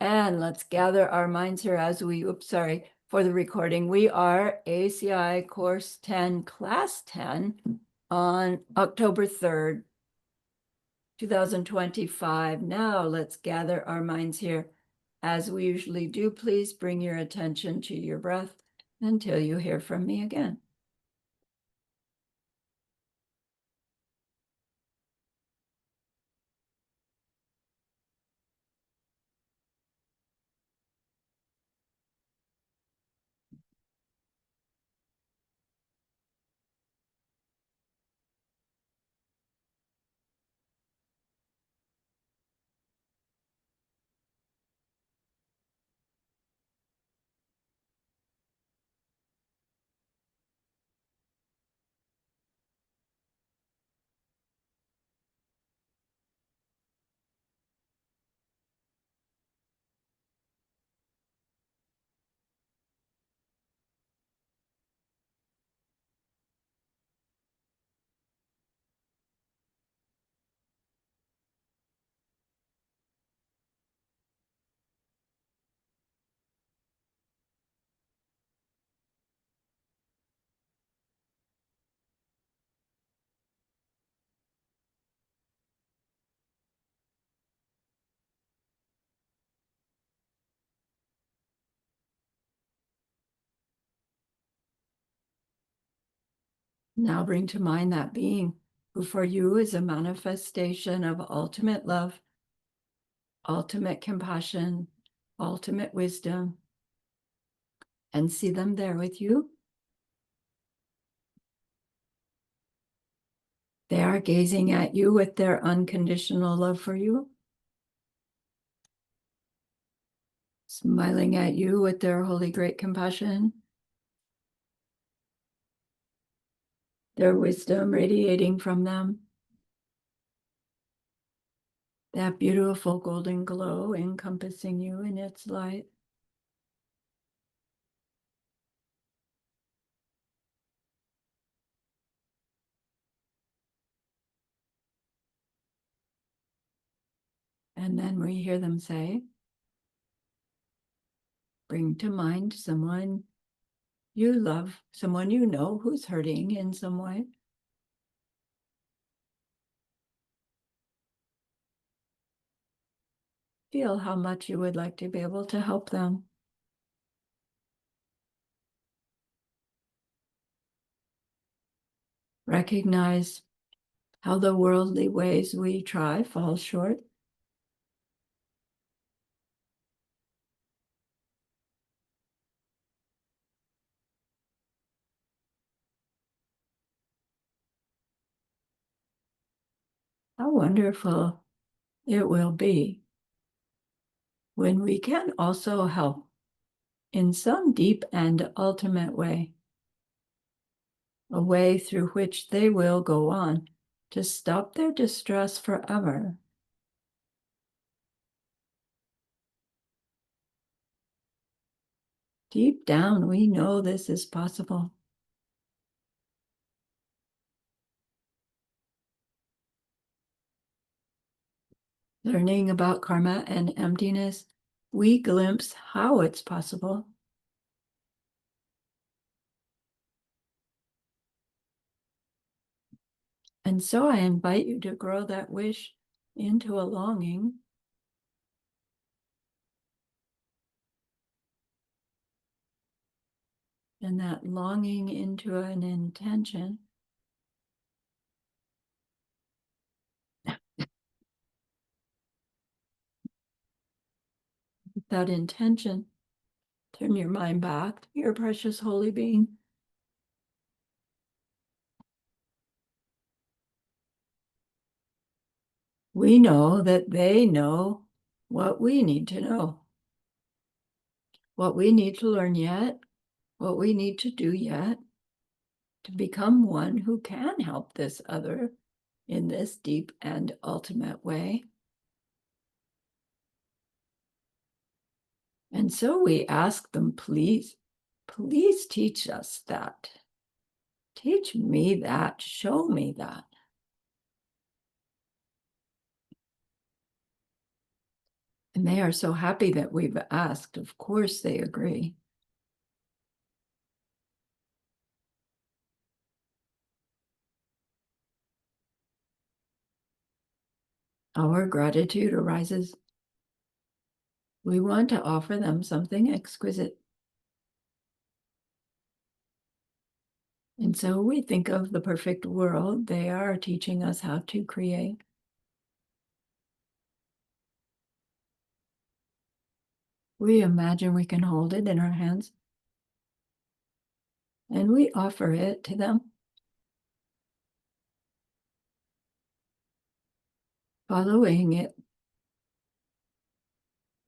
And let's gather our minds here as we, for the recording. We are ACI Course 10, Class 10 on October 3rd, 2025. Now let's gather our minds here. As we usually do, please bring your attention to your breath until you hear from me again. Now bring to mind that being who for you is a manifestation of ultimate love, ultimate compassion, ultimate wisdom, and see them there with you. They are gazing at you with their unconditional love for you, smiling at you with their holy great compassion, their wisdom radiating from them, that beautiful golden glow encompassing you in its light. And then we hear them say, bring to mind someone you love, someone you know who's hurting in some way. Feel how much you would like to be able to help them. Recognize how the worldly ways we try fall short. How wonderful it will be when we can also help in some deep and ultimate way, a way through which they will go on to stop their distress forever. Deep down, we know this is possible. Learning about karma and emptiness, we glimpse how it's possible. And so I invite you to grow that wish into a longing. And that longing into an intention. With that intention, turn your mind back to your precious holy being. We know that they know what we need to know, what we need to learn yet, what we need to do yet to become one who can help this other in this deep and ultimate way. And so we ask them, please, please teach us that. Teach me that, show me that. And they are so happy that we've asked. Of course they agree. Our gratitude arises. We want to offer them something exquisite. And so we think of the perfect world they are teaching us how to create. We imagine we can hold it in our hands, and we offer it to them, following it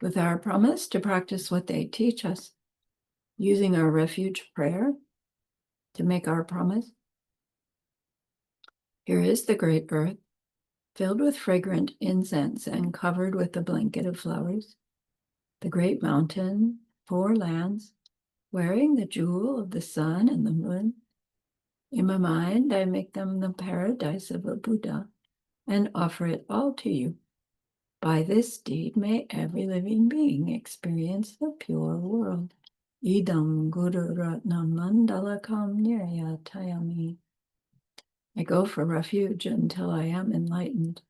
with our promise to practice what they teach us, using our refuge prayer to make our promise. Here is the great earth, filled with fragrant incense and covered with a blanket of flowers. The great mountain, 4 lands, wearing the jewel of the sun and the moon. In my mind, I make them the paradise of a Buddha and offer it all to you. By this deed, may every living being experience the pure world. Idam Guru Ratna Mandalakam Niryatayami. I go for refuge until I am enlightened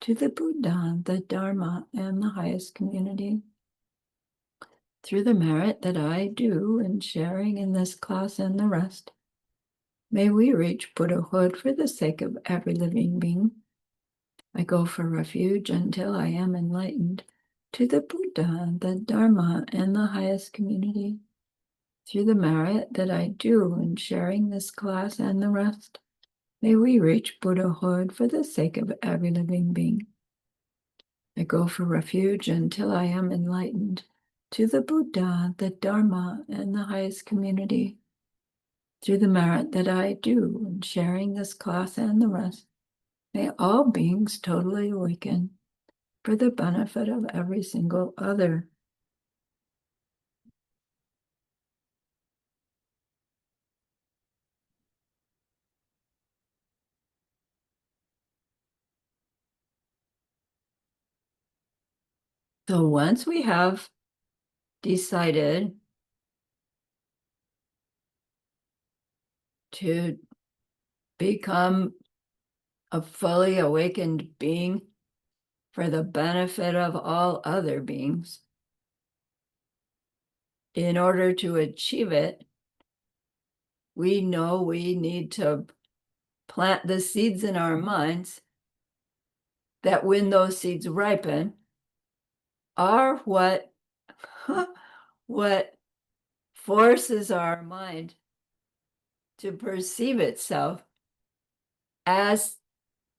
to the Buddha, the Dharma, and the highest community. Through the merit that I do in sharing in this class and the rest, may we reach Buddhahood for the sake of every living being. I go for refuge until I am enlightened to the Buddha, the Dharma, and the highest community. Through the merit that I do in sharing this class and the rest, may we reach Buddhahood for the sake of every living being. I go for refuge until I am enlightened to the Buddha, the Dharma, and the highest community. Through the merit that I do in sharing this class and the rest, may all beings totally awaken for the benefit of every single other. So once we have decided to become a fully awakened being for the benefit of all other beings, in order to achieve it, we know we need to plant the seeds in our minds that when those seeds ripen are what forces our mind to perceive itself as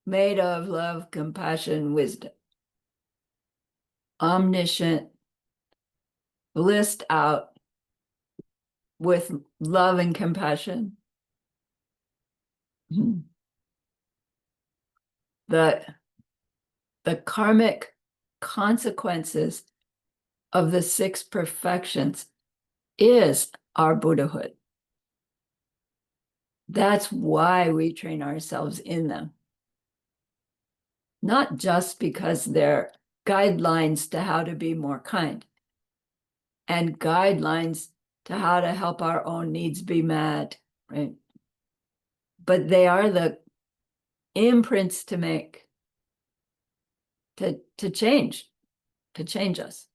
made of love, compassion, wisdom, omniscient, blissed out with love and compassion. The karmic consequences of the 6 perfections is our Buddhahood. That's why we train ourselves in them. Not just because they're guidelines to how to be more kind and guidelines to how to help our own needs be met, right? But they are the imprints to make, to change us.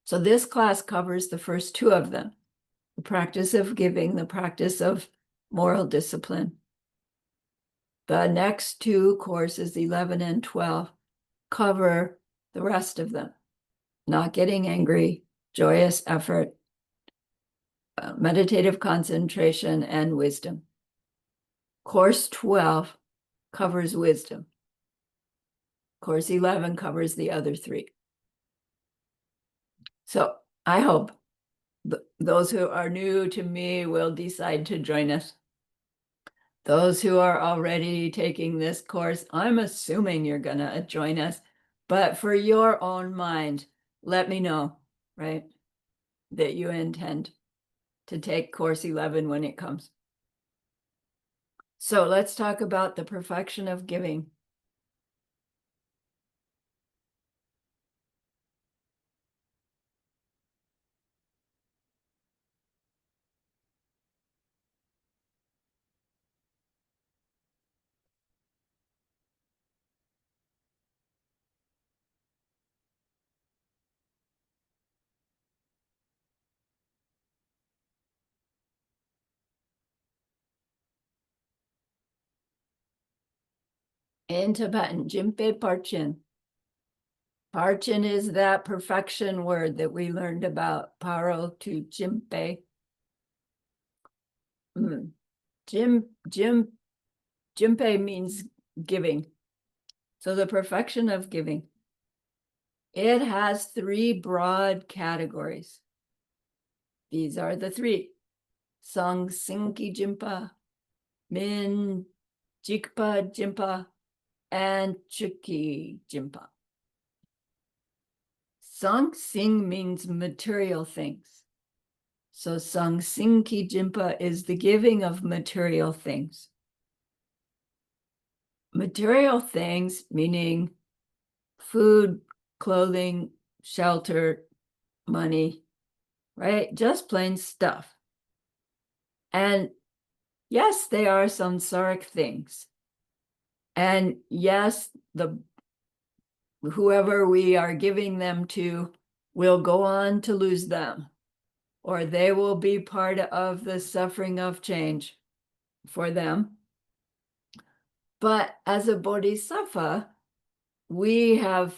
So this class covers the first 2 of them, the practice of giving, the practice of moral discipline. The next 2 courses, 11 and 12, cover the rest of them. Not getting angry, joyous effort, meditative concentration, and wisdom. Course 12 covers wisdom. Course 11 covers the other 3. So I hope those who are new to me will decide to join us. Those who are already taking this course, I'm assuming you're going to join us. But for your own mind, let me know, right, that you intend to take course 11 when it comes. So let's talk about the perfection of giving. In Tibetan, Jimpe Parchin. Parchin is that perfection word that we learned about, Paro to Jimpe. Jimpe means giving. So the perfection of giving. It has three broad categories. These are the three. Sang Sinki Jimpa, Min Jikpa Jimpa, and Chiki Jimpa. Sang Sing means material things. So Sang Sinki Jimpa is the giving of material things. Material things meaning food, clothing, shelter, money, right? Just plain stuff. And yes, they are samsaric things. And yes, whoever we are giving them to will go on to lose them, or they will be part of the suffering of change for them. But as a bodhisattva, we have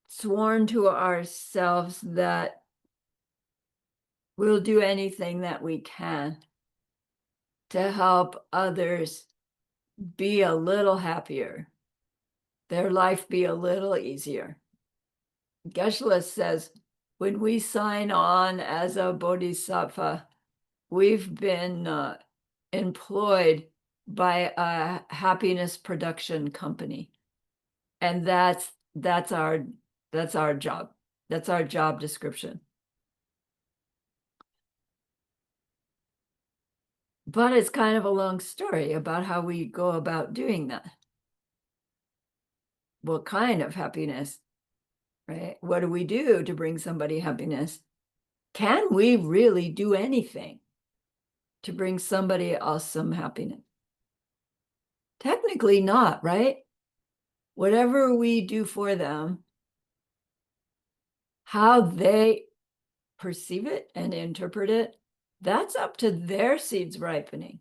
sworn to ourselves that we'll do anything that we can to help others be a little happier, their life be a little easier. Geshe-la says, when we sign on as a bodhisattva, we've been employed by a happiness production company. And that's our job. That's our job description. But it's kind of a long story about how we go about doing that. What kind of happiness, right? What do we do to bring somebody happiness? Can we really do anything to bring somebody else some happiness? Technically not, right? Whatever we do for them, how they perceive it and interpret it, that's up to their seeds ripening.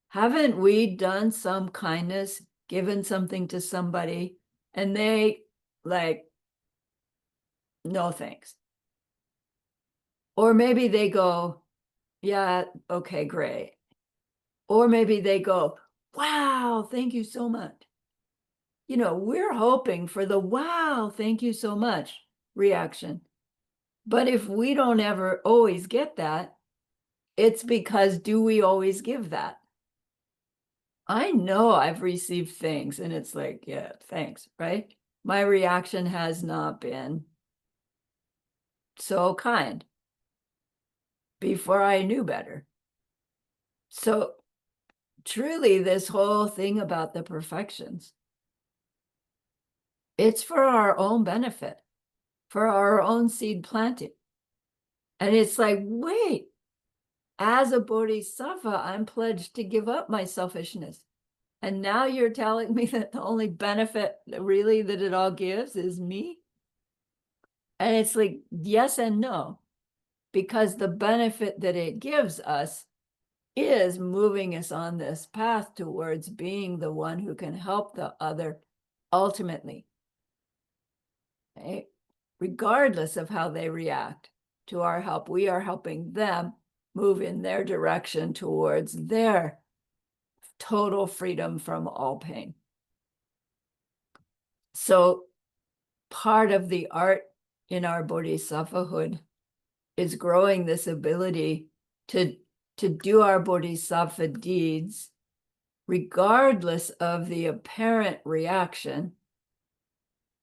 Haven't we done some kindness, given something to somebody, and they like, no thanks? Or maybe they go, yeah, okay, great. Or maybe they go, wow, thank you so much. You know, we're hoping for the wow, thank you so much reaction. But if we don't ever always get that, it's because do we always give that? I know I've received things and it's like, yeah, thanks, right? My reaction has not been so kind before I knew better. So truly, this whole thing about the perfections, it's for our own benefit, for our own seed planting. And it's like, wait, as a bodhisattva, I'm pledged to give up my selfishness. And now you're telling me that the only benefit really that it all gives is me? And it's like, yes and no, because the benefit that it gives us is moving us on this path towards being the one who can help the other ultimately, right? Regardless of how they react to our help, we are helping them move in their direction towards their total freedom from all pain. So part of the art in our bodhisattvahood is growing this ability to do our bodhisattva deeds regardless of the apparent reaction,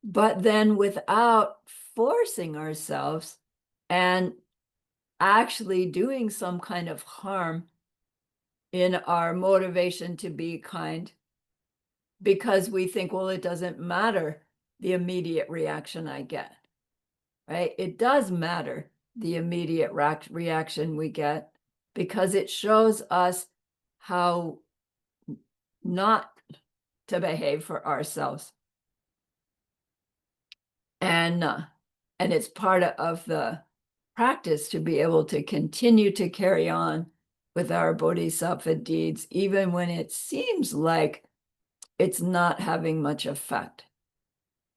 but then without forcing ourselves and actually doing some kind of harm in our motivation to be kind, because we think, well, it doesn't matter the immediate reaction I get, right? It does matter the immediate reaction we get, because it shows us how not to behave for ourselves. And it's part of the practice to be able to continue to carry on with our bodhisattva deeds, even when it seems like it's not having much effect.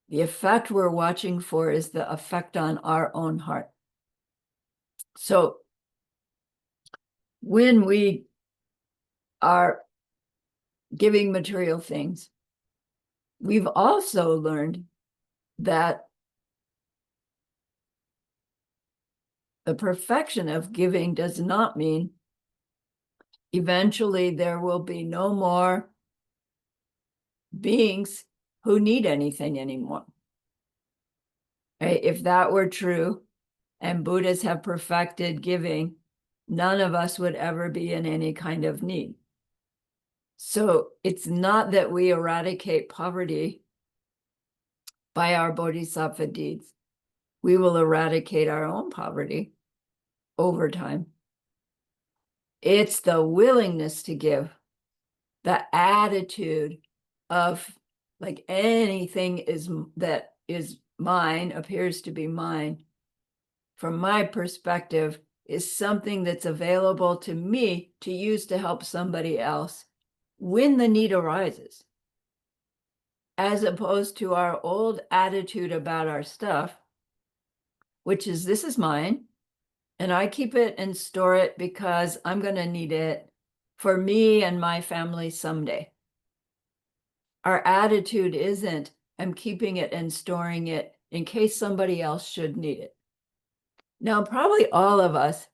The effect we're watching for is the effect on our own heart. So when we are giving material things, we've also learned that the perfection of giving does not mean eventually there will be no more beings who need anything anymore. Right? If that were true, and Buddhists have perfected giving, none of us would ever be in any kind of need. So it's not that we eradicate poverty by our Bodhisattva deeds. We will eradicate our own poverty over time. It's the willingness to give, the attitude of like anything that is mine appears to be mine. From my perspective, is something that's available to me to use to help somebody else when the need arises, as opposed to our old attitude about our stuff, which is this is mine, and I keep it and store it because I'm going to need it for me and my family someday. Our attitude isn't, I'm keeping it and storing it in case somebody else should need it. Now, probably all of us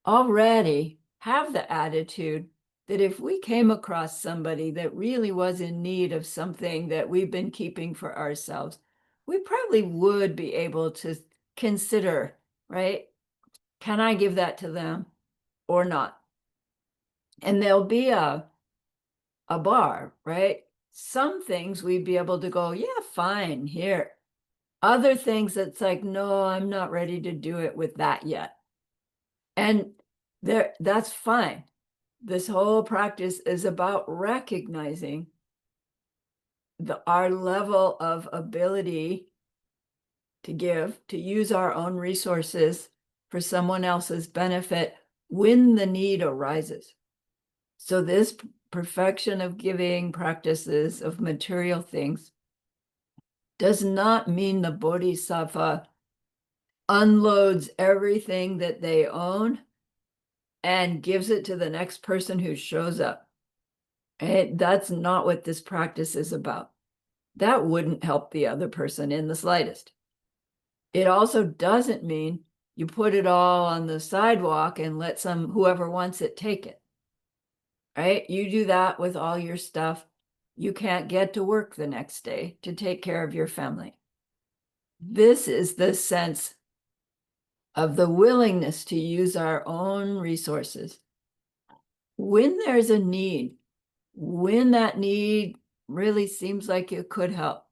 already have the attitude that if we came across somebody that really was in need of something that we've been keeping for ourselves, we probably would be able to consider, right? Can I give that to them or not? And there'll be a bar, right? Some things we'd be able to go, yeah, fine, here. Other things it's like, no, I'm not ready to do it with that yet. And that's fine. This whole practice is about recognizing our level of ability to give, to use our own resources for someone else's benefit when the need arises. So this perfection of giving practices of material things does not mean the Bodhisattva unloads everything that they own and gives it to the next person who shows up. That's not what this practice is about. That wouldn't help the other person in the slightest. It also doesn't mean you put it all on the sidewalk and let whoever wants it take it. Right? You do that with all your stuff. You can't get to work the next day to take care of your family. This is the sense of the willingness to use our own resources. When there's a need, when that need really seems like it could help,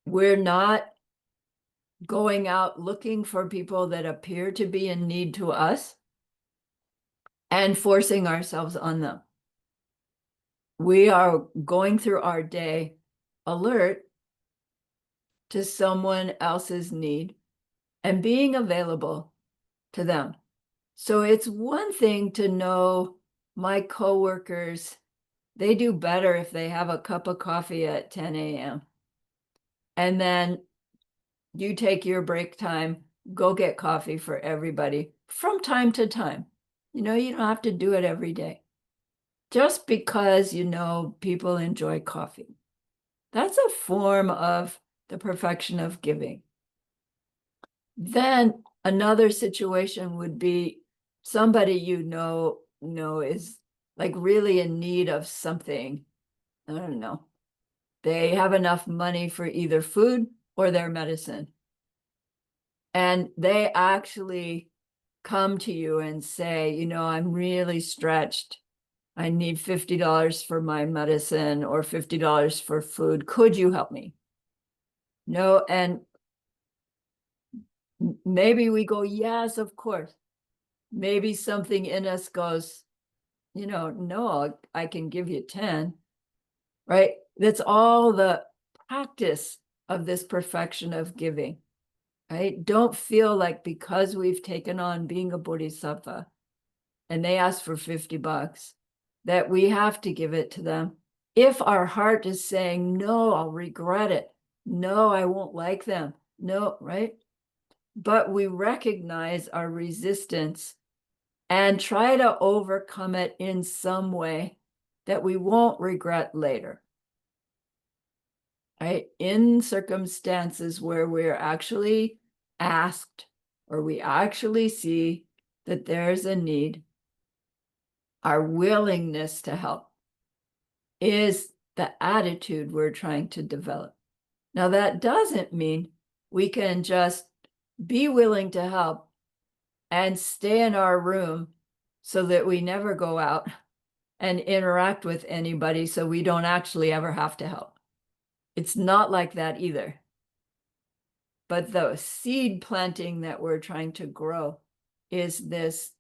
we're not going out looking for people that appear to be in need to us and forcing ourselves on them. We are going through our day alert to someone else's need and being available to them. So it's one thing to know my coworkers, they do better if they have a cup of coffee at 10 a.m. And then you take your break time, go get coffee for everybody from time to time. You don't have to do it every day. Just because people enjoy coffee. That's a form of the perfection of giving. Then another situation would be somebody is like really in need of something. I don't know. They have enough money for either food or their medicine. And they actually come to you and say, I'm really stretched. I need $50 for my medicine or $50 for food. Could you help me? No, and maybe we go, yes, of course. Maybe something in us goes, no, I can give you 10, right? That's all the practice of this perfection of giving, right? Don't feel like because we've taken on being a bodhisattva and they ask for $50, that we have to give it to them. if our heart is saying, no, I'll regret it. No, I won't like them. No, right? But we recognize our resistance and try to overcome it in some way that we won't regret later. Right? In circumstances where we're actually asked or we actually see that there's a need, our willingness to help is the attitude we're trying to develop. Now, that doesn't mean we can just be willing to help and stay in our room so that we never go out and interact with anybody so we don't actually ever have to help. It's not like that either. But the seed planting that we're trying to grow is this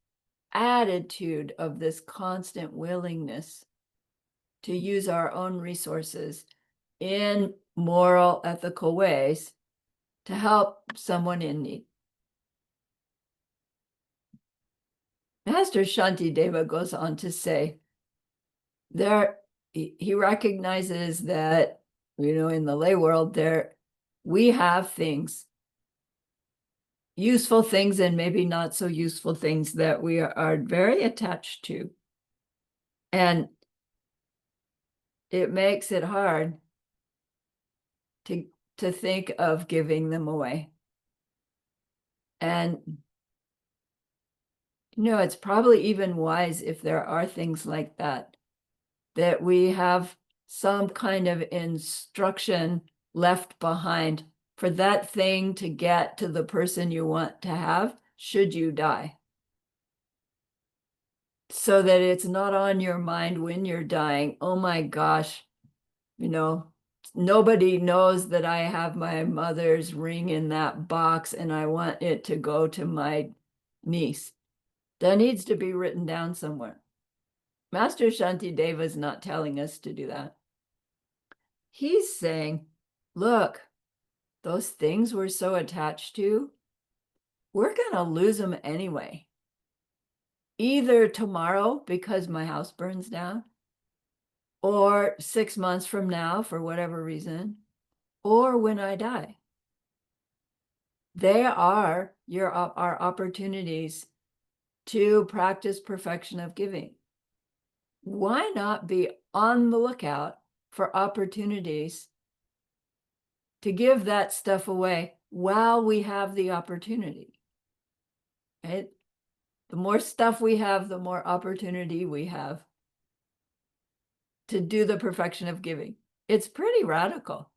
attitude of this constant willingness to use our own resources in moral, ethical ways to help someone in need. Master Shantideva goes on to say, he recognizes that, in the lay world, we have things, useful things and maybe not so useful things that we are very attached to. And it makes it hard to think of giving them away. And, it's probably even wise if there are things like that we have some kind of instruction left behind for that thing to get to the person you want to have, should you die. So that it's not on your mind when you're dying, oh my gosh, nobody knows that I have my mother's ring in that box and I want it to go to my niece. That needs to be written down somewhere. Master Shantideva is not telling us to do that. He's saying, look, those things we're so attached to, we're going to lose them anyway. Either tomorrow because my house burns down, or 6 months from now for whatever reason, or when I die. They are our opportunities to practice perfection of giving. Why not be on the lookout for opportunities to give that stuff away while we have the opportunity? Right? The more stuff we have, the more opportunity we have to do the perfection of giving. It's pretty radical.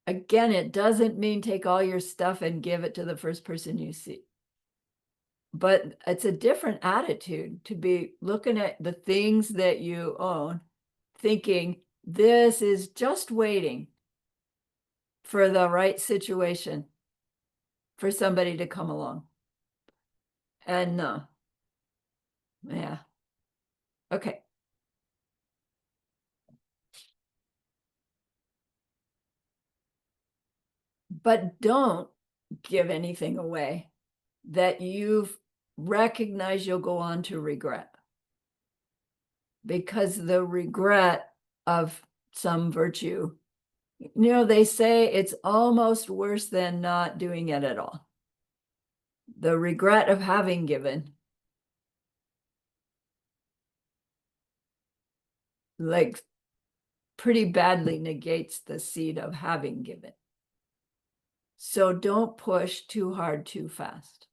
Again, it doesn't mean take all your stuff and give it to the first person you see. But it's a different attitude to be looking at the things that you own, thinking this is just waiting for the right situation for somebody to come along. And no. Yeah. Okay. But don't give anything away that you've recognized you'll go on to regret. Because the regret of some virtue, they say it's almost worse than not doing it at all. The regret of having given, like, pretty badly negates the seed of having given. So don't push too hard too fast.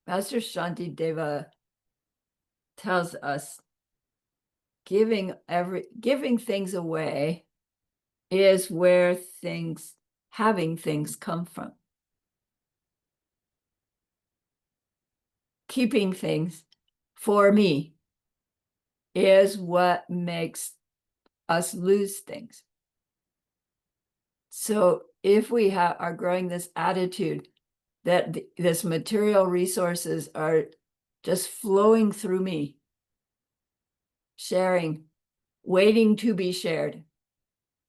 Master Shantideva tells us giving things away is where having things come from. Keeping things for me is what makes us lose things. So if we are growing this attitude that this material resources are just flowing through me, sharing, waiting to be shared,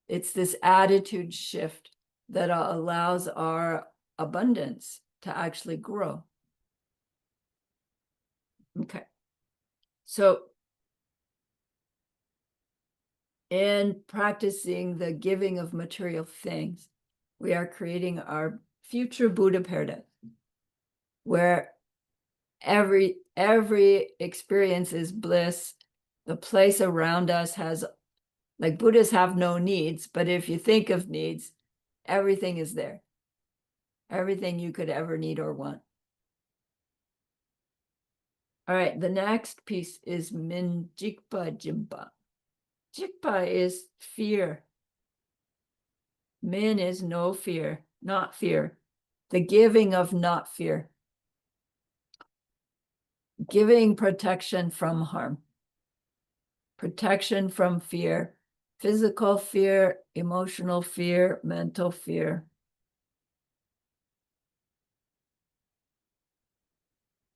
it's this attitude shift that allows our abundance to actually grow. Okay. So in practicing the giving of material things, we are creating our future Buddha paradise, where every experience is bliss. The place around us has, like, Buddhists have no needs, but if you think of needs, everything is there. Everything you could ever need or want. All right, the next piece is Min Jikpa Jimpa. Jikpa is fear. Min is no fear, not fear. The giving of not fear. Giving protection from harm. Protection from fear. Physical fear, emotional fear, mental fear.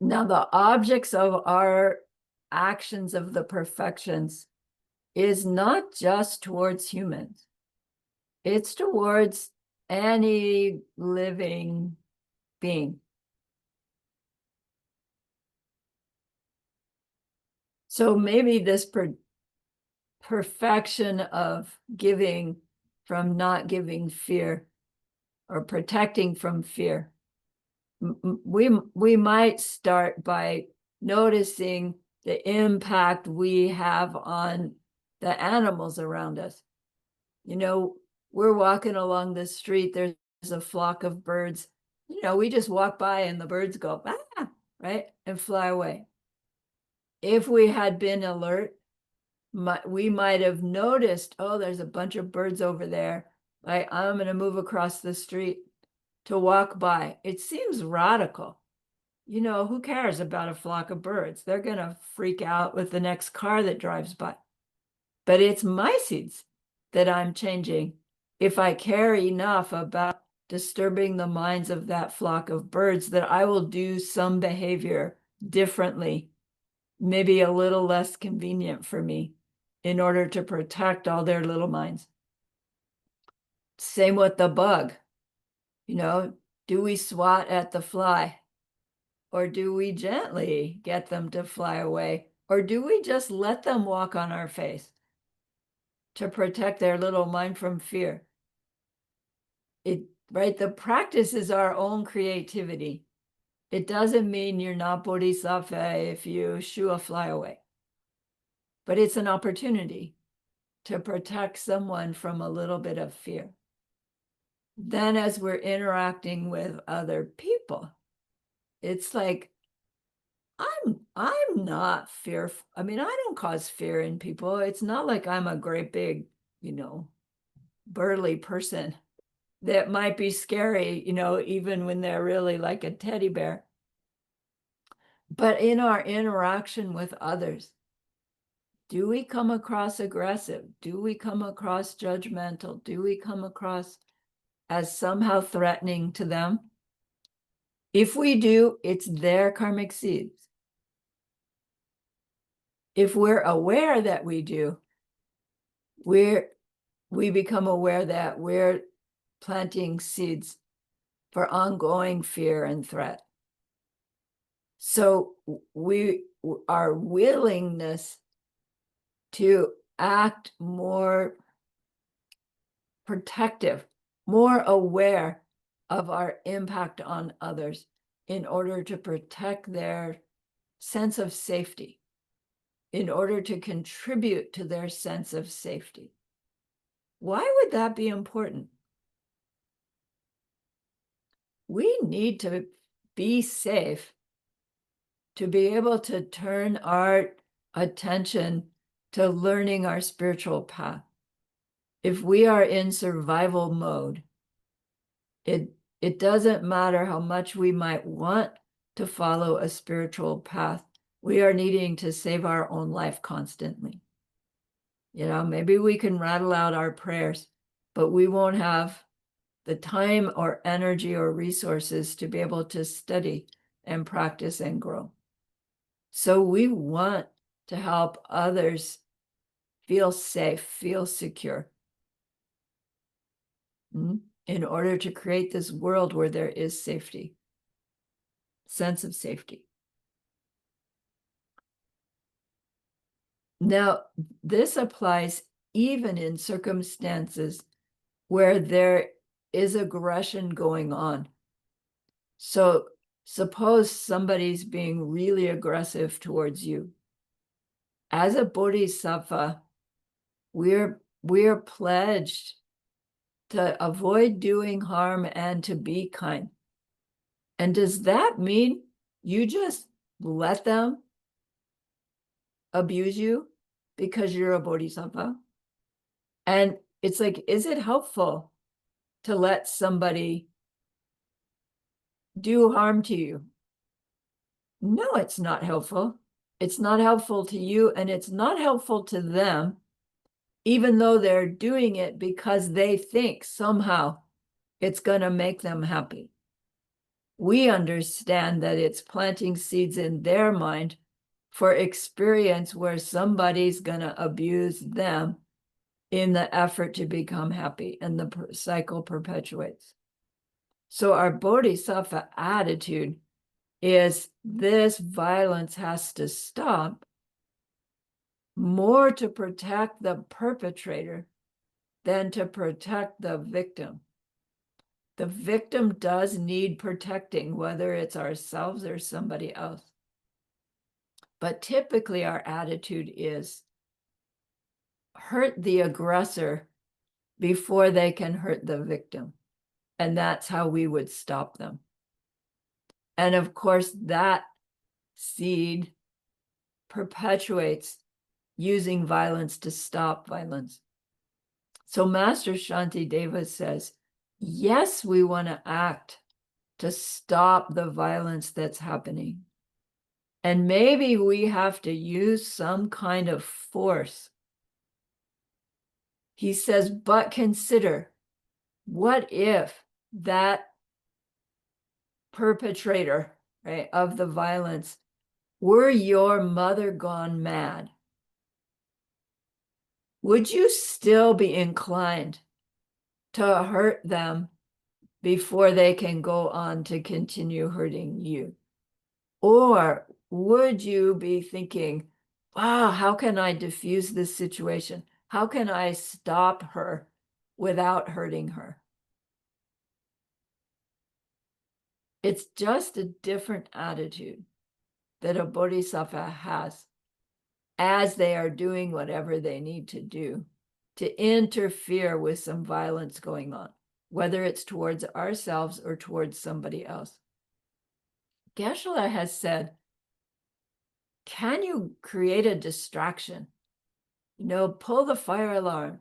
Now, the objects of our actions of the perfections is not just towards humans. It's towards any living being. So maybe this perfection of giving from not giving fear, or protecting from fear, we might start by noticing the impact we have on the animals around us. You know, we're walking along the street, there's a flock of birds. You know, we just walk by and the birds go, ah, right, and fly away. If we had been alert, we might have noticed, oh, there's a bunch of birds over there. I'm going to move across the street to walk by. It seems radical. You know, who cares about a flock of birds? They're going to freak out with the next car that drives by. But it's my seeds that I'm changing if I care enough about disturbing the minds of that flock of birds that I will do some behavior differently, maybe a little less convenient for me, in order to protect all their little minds. Same with the bug. You know, do we swat at the fly? Or do we gently get them to fly away? Or do we just let them walk on our face to protect their little mind from fear? Right? The practice is our own creativity. It doesn't mean you're not Bodhisattva if you shoo a fly away. But it's an opportunity to protect someone from a little bit of fear. Then as we're interacting with other people, it's like, I'm not fearful. I mean, I don't cause fear in people. It's not like I'm a great big, burly person that might be scary, even when they're really like a teddy bear. But in our interaction with others, do we come across aggressive? Do we come across judgmental? Do we come across as somehow threatening to them? If we do, it's their karmic seeds. If we're aware that we do, we become aware that we're planting seeds for ongoing fear and threat. So our willingness to act more protective, more aware of our impact on others in order to protect their sense of safety, in order to contribute to their sense of safety. Why would that be important? We need to be safe to be able to turn our attention to learning our spiritual path. If we are in survival mode, it doesn't matter how much we might want to follow a spiritual path. We are needing to save our own life constantly. Maybe we can rattle out our prayers, but we won't have the time or energy or resources to be able to study and practice and grow. So we want to help others feel safe, feel secure, in order to create this world where there is safety. sense of safety. Now, this applies even in circumstances where there is aggression going on. So suppose somebody's being really aggressive towards you. As a bodhisattva, we're pledged to avoid doing harm and to be kind. And does that mean you just let them abuse you because you're a bodhisattva? And it's like, is it helpful to let somebody do harm to you? No, it's not helpful. It's not helpful to you, and it's not helpful to them, even though they're doing it because they think somehow it's going to make them happy. We understand that it's planting seeds in their mind for experience where somebody's going to abuse them in the effort to become happy, and the cycle perpetuates. So our bodhisattva attitude is this violence has to stop, more to protect the perpetrator than to protect the victim. The victim does need protecting, whether it's ourselves or somebody else. But typically our attitude is hurt the aggressor before they can hurt the victim. And that's how we would stop them. And of course, that seed perpetuates using violence to stop violence. So Master Shantideva says, yes, we want to act to stop the violence that's happening. And maybe we have to use some kind of force. He says, but consider, what if that perpetrator, right, of the violence were your mother gone mad? Would you still be inclined to hurt them before they can go on to continue hurting you? Or would you be thinking, wow, how can I diffuse this situation? How can I stop her without hurting her? It's just a different attitude that a bodhisattva has as they are doing whatever they need to do to interfere with some violence going on, whether it's towards ourselves or towards somebody else. Geshe-la has said, can you create a distraction? Pull the fire alarm,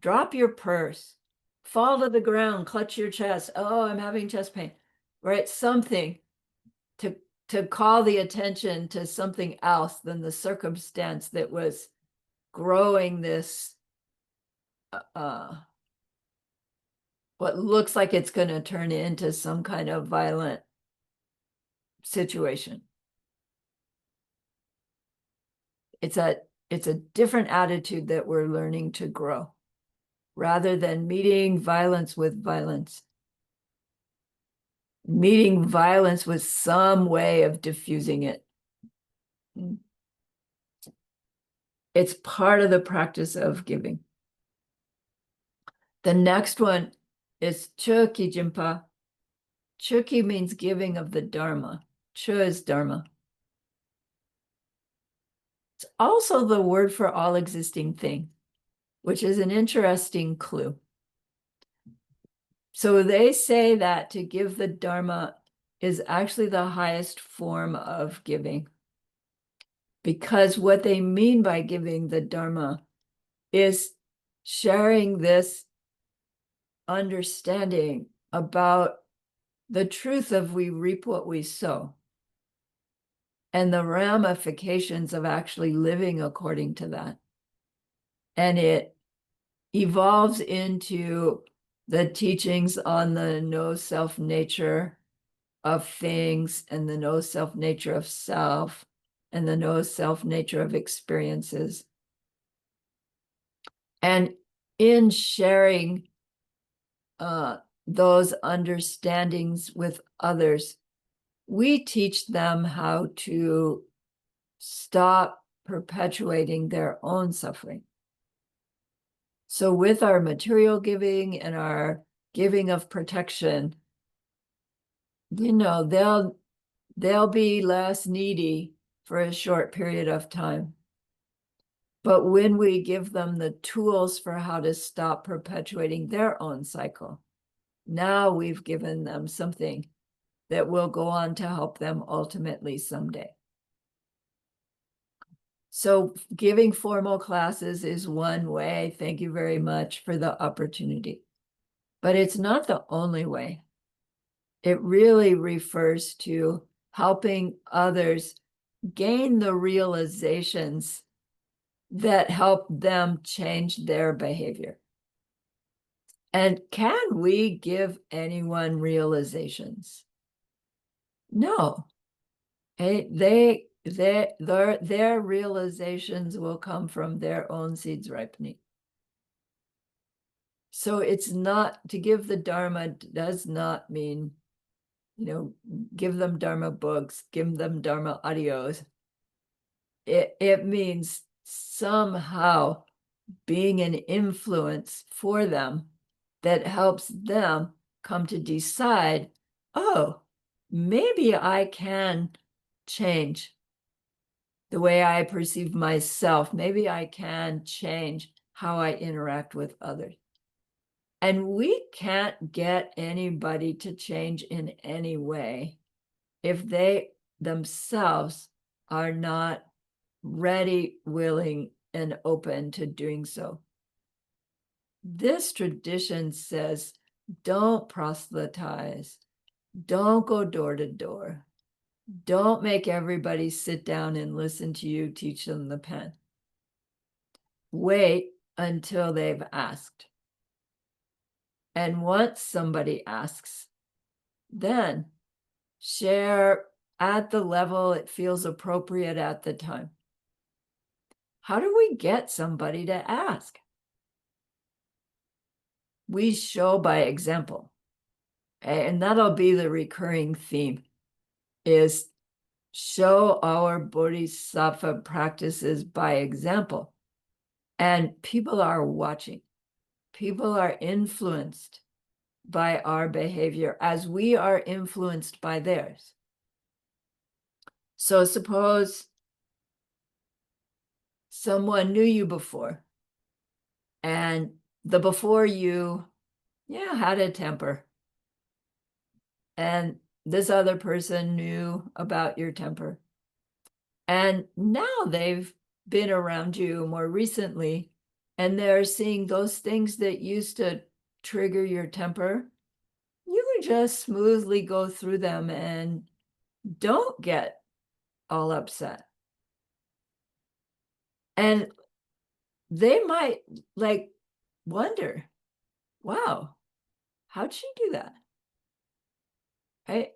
drop your purse, fall to the ground, clutch your chest. Oh, I'm having chest pain, right? Something to call the attention to something else than the circumstance that was growing this, what looks like it's going to turn into some kind of violent situation. It's a different attitude that we're learning to grow, rather than meeting violence with violence. Meeting violence with some way of diffusing it. It's part of the practice of giving. The next one is Chöki Jimpa. Chöki means giving of the Dharma. Chö is Dharma. It's also the word for all existing thing, which is an interesting clue. So they say that to give the Dharma is actually the highest form of giving, because what they mean by giving the Dharma is sharing this understanding about the truth of we reap what we sow, and the ramifications of actually living according to that. And it evolves into the teachings on the no self nature of things, and the no self nature of self, and the no self nature of experiences. And in sharing those understandings with others, we teach them how to stop perpetuating their own suffering. So with our material giving and our giving of protection, they'll be less needy for a short period of time. But when we give them the tools for how to stop perpetuating their own cycle, now we've given them something that will go on to help them ultimately someday. So giving formal classes is one way. Thank you very much for the opportunity. But it's not the only way. It really refers to helping others gain the realizations that help them change their behavior. And can we give anyone realizations? No. Their realizations will come from their own seeds ripening. So it's not, to give the Dharma does not mean, give them Dharma books, give them Dharma audios. It means somehow being an influence for them that helps them come to decide, oh, maybe I can change the way I perceive myself. Maybe I can change how I interact with others. And we can't get anybody to change in any way if they themselves are not ready, willing, and open to doing so. This tradition says, don't proselytize, don't go door to door, don't make everybody sit down and listen to you teach them the pen. Wait until they've asked. And once somebody asks, then share at the level it feels appropriate at the time. How do we get somebody to ask? We show by example. And that'll be the recurring theme, is show our Bodhisattva practices by example. And people are watching. People are influenced by our behavior as we are influenced by theirs. So suppose someone knew you before, and the before you, had a temper. And this other person knew about your temper. And now they've been around you more recently, and they're seeing those things that used to trigger your temper. You can just smoothly go through them and don't get all upset. And they might wonder, wow, how'd she do that? Right?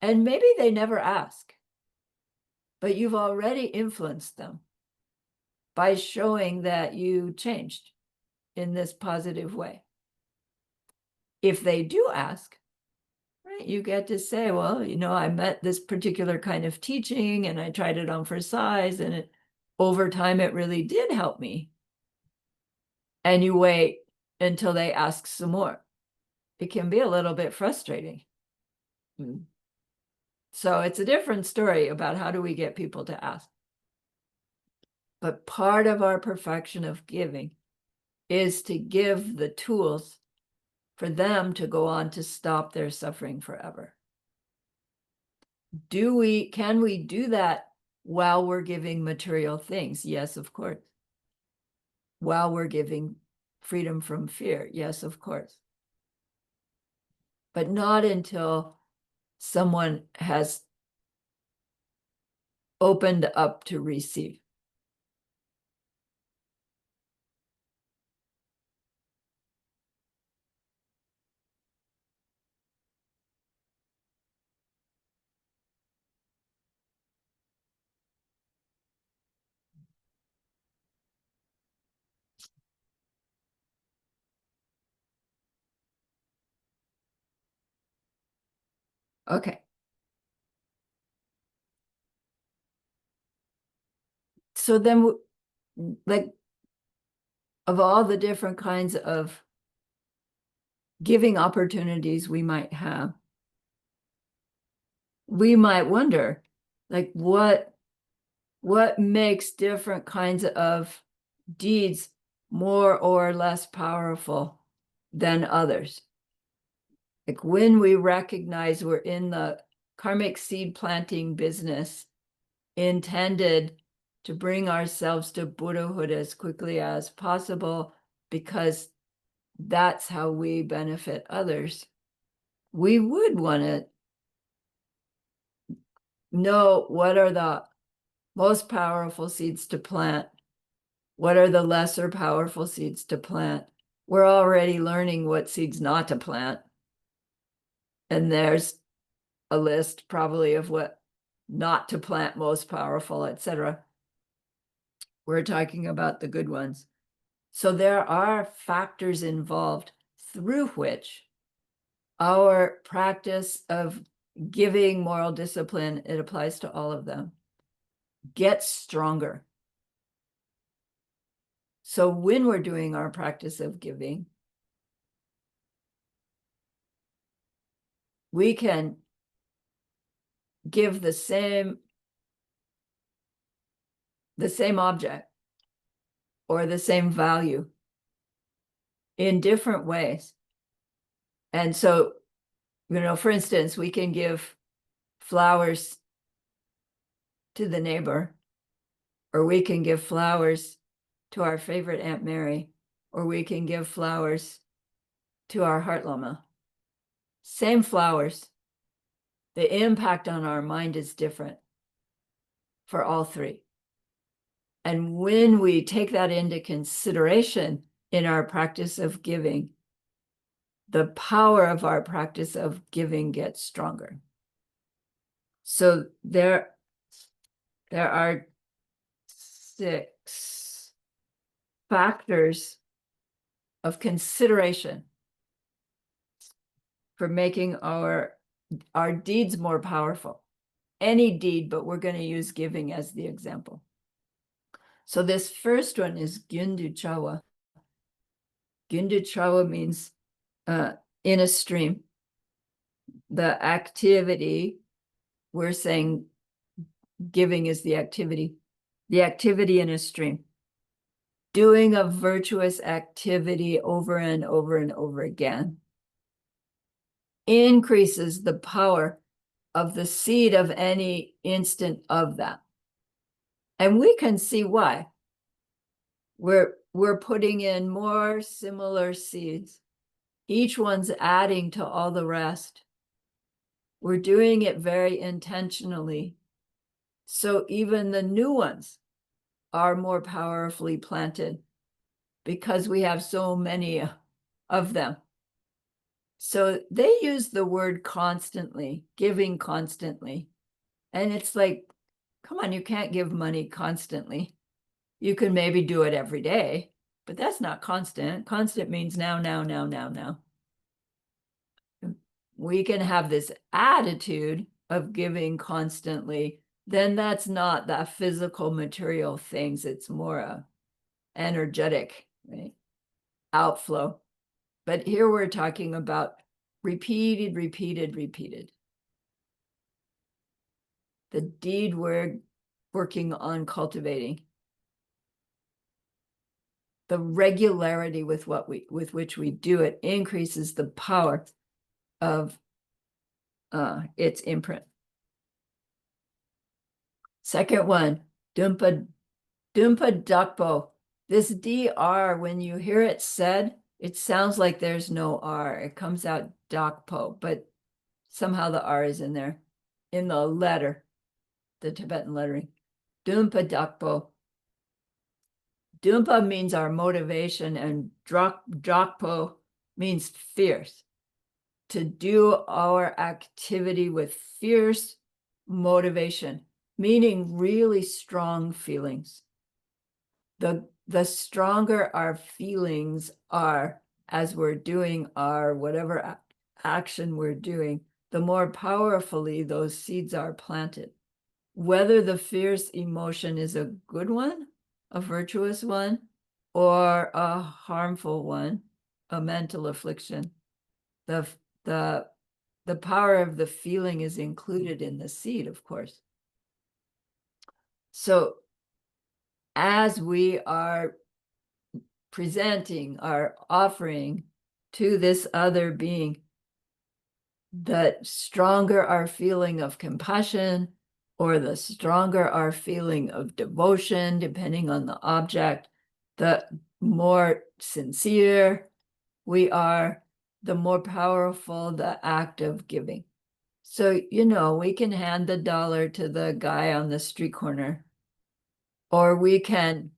And maybe they never ask, but you've already influenced them by showing that you changed in this positive way. If they do ask, right, you get to say, well, I met this particular kind of teaching and I tried it on for size, and over time it really did help me. And you wait until they ask some more. It can be a little bit frustrating. So it's a different story about how do we get people to ask. But part of our perfection of giving is to give the tools for them to go on to stop their suffering forever. Can we do that while we're giving material things? Yes, of course. While we're giving freedom from fear? Yes, of course. But not until someone has opened up to receive. Okay. So then, like, of all the different kinds of giving opportunities we might have, we might wonder, like, what makes different kinds of deeds more or less powerful than others? Like, when we recognize we're in the karmic seed planting business intended to bring ourselves to Buddhahood as quickly as possible, because that's how we benefit others, we would want to know what are the most powerful seeds to plant, what are the lesser powerful seeds to plant. We're already learning what seeds not to plant. And there's a list probably of what not to plant, most powerful, etc. We're talking about the good ones. So there are factors involved through which our practice of giving, moral discipline, it applies to all of them, gets stronger. So when we're doing our practice of giving, we can give the same object or the same value in different ways. And so, for instance, we can give flowers to the neighbor, or we can give flowers to our favorite Aunt Mary, or we can give flowers to our Heart Lama. Same flowers. The impact on our mind is different for all three. And when we take that into consideration in our practice of giving, the power of our practice of giving gets stronger. So there are 6 factors of consideration for making our deeds more powerful. Any deed, but we're going to use giving as the example. So this first one is Gyundu Chawa. Gyundu Chawa means in a stream. The activity, we're saying giving is the activity in a stream. Doing a virtuous activity over and over and over again increases the power of the seed of any instant of that. And we can see why. We're putting in more similar seeds. Each one's adding to all the rest. We're doing it very intentionally. So even the new ones are more powerfully planted because we have so many of them. So they use the word constantly, giving constantly. And it's like, come on, you can't give money constantly. You can maybe do it every day, but that's not constant. Constant means now, now, now, now, now. We can have this attitude of giving constantly, then that's not the physical material things. It's more a energetic, right, outflow. But here we're talking about repeated. The deed we're working on cultivating. The regularity with which we do it increases the power of its imprint. Second one, Dumpa Dakpo. This DR, when you hear it said, it sounds like there's no R. It comes out Dakpo, but somehow the R is in there, in the letter, the Tibetan lettering. Dumpa Dakpo. Dumpa means our motivation, and Dakpo means fierce. To do our activity with fierce motivation, meaning really strong feelings. The stronger our feelings are as we're doing our whatever action we're doing, the more powerfully those seeds are planted. whether the fierce emotion is a good one, a virtuous one, or a harmful one, a mental affliction. The power of the feeling is included in the seed, of course. So as we are presenting our offering to this other being, the stronger our feeling of compassion, or the stronger our feeling of devotion, depending on the object, the more sincere we are, the more powerful the act of giving. So, we can hand the dollar to the guy on the street corner, or we can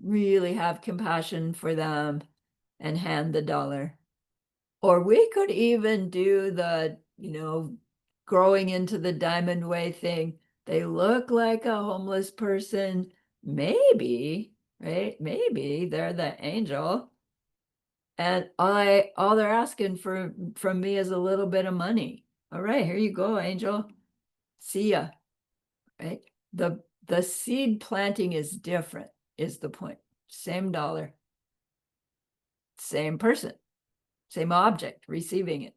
really have compassion for them and hand the dollar. Or we could even do the, growing into the diamond way thing. They look like a homeless person. Maybe, right? Maybe they're the angel. And all they're asking from me is a little bit of money. All right, here you go, angel. See ya. Right? The seed planting is different, is the point. Same dollar, same person, same object receiving it.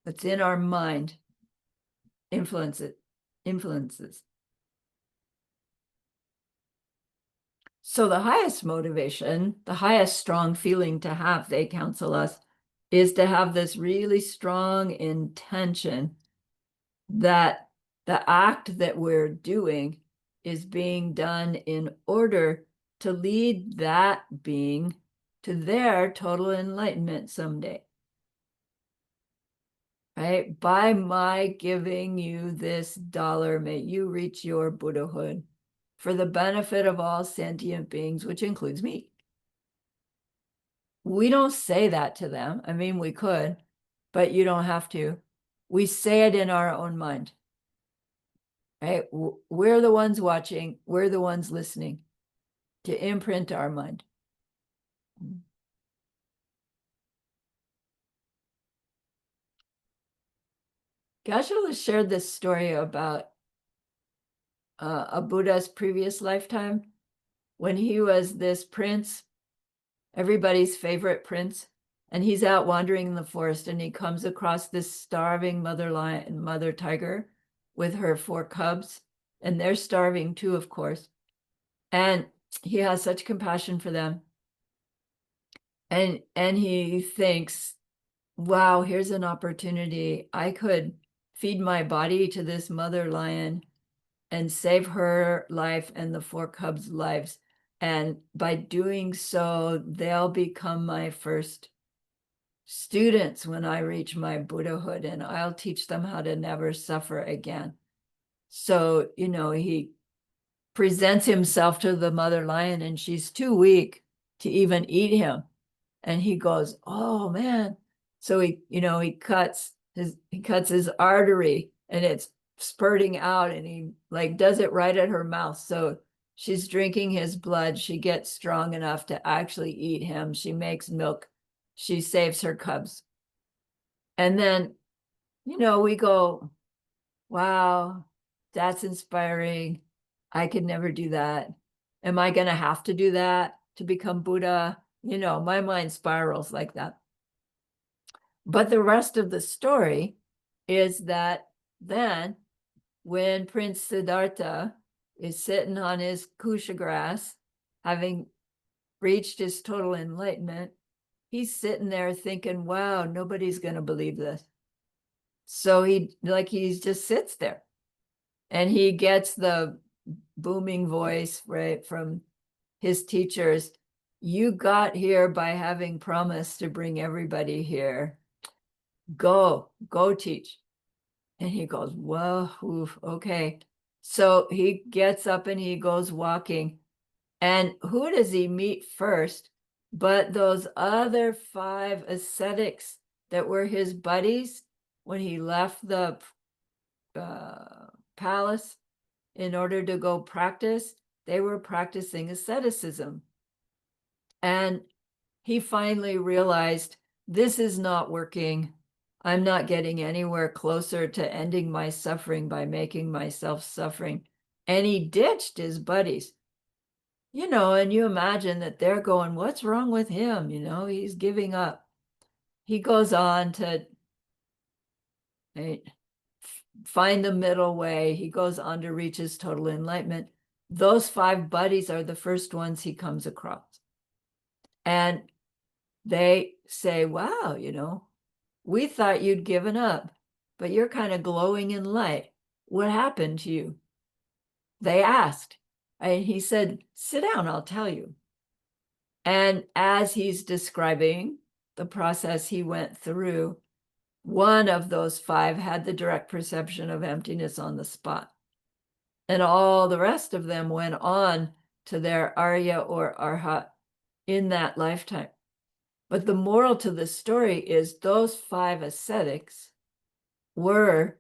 What's in our mind influences. So the highest motivation, the highest strong feeling to have, they counsel us, is to have this really strong intention that the act that we're doing is being done in order to lead that being to their total enlightenment someday. Right? By my giving you this dollar, may you reach your Buddhahood for the benefit of all sentient beings, which includes me. We don't say that to them. I mean, we could, but you don't have to. We say it in our own mind. Right? We're the ones watching, we're the ones listening to imprint our mind. Geshe shared this story about a Buddha's previous lifetime when he was this prince, everybody's favorite prince, and he's out wandering in the forest and he comes across this starving mother lion and mother tiger with her 4 cubs, and they're starving too, of course. And he has such compassion for them. And he thinks, wow, here's an opportunity. I could feed my body to this mother lion and save her life and the 4 cubs' lives. And by doing so, they'll become my first students when I reach my Buddhahood, and I'll teach them how to never suffer again. So, he presents himself to the mother lion, and she's too weak to even eat him. And he goes, oh man. So he cuts his artery and it's spurting out, and he does it right at her mouth. So she's drinking his blood. She gets strong enough to actually eat him. She makes milk. She saves her cubs. And then, we go, wow, that's inspiring. I could never do that. Am I going to have to do that to become Buddha? My mind spirals like that. But the rest of the story is that then when Prince Siddhartha is sitting on his kusha grass, having reached his total enlightenment, he's sitting there thinking, wow, nobody's going to believe this. So he just sits there, and he gets the booming voice, right, from his teachers. You got here by having promised to bring everybody here. Go teach. And he goes, well, oof, okay. So he gets up and he goes walking. And who does he meet first but those other 5 ascetics that were his buddies when he left the palace in order to go practice? They were practicing asceticism. And he finally realized, this is not working. I'm not getting anywhere closer to ending my suffering by making myself suffering. And he ditched his buddies. And you imagine that they're going, what's wrong with him? He's giving up. He goes on to right, find the middle way. He goes on to reach his total enlightenment. Those five buddies are the first ones he comes across. And they say, wow, we thought you'd given up, but you're kind of glowing in light. What happened to you? They asked. And he said, sit down, I'll tell you. And as he's describing the process he went through, one of those five had the direct perception of emptiness on the spot. And all the rest of them went on to their Arya or Arhat in that lifetime. But the moral to the story is those five ascetics were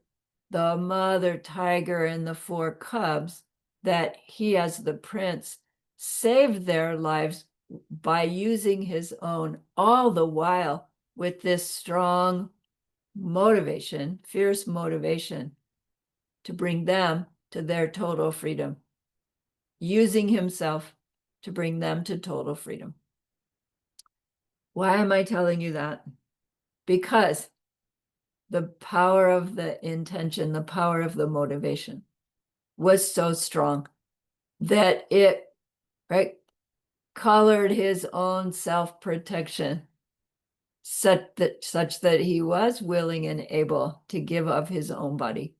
the mother tiger and the four cubs that he, as the prince, saved their lives by using his own, all the while with this strong motivation, fierce motivation to bring them to their total freedom, using himself to bring them to total freedom. Why am I telling you that? Because the power of the intention, the power of the motivation was so strong that it, right, colored his own self-protection such that he was willing and able to give of his own body.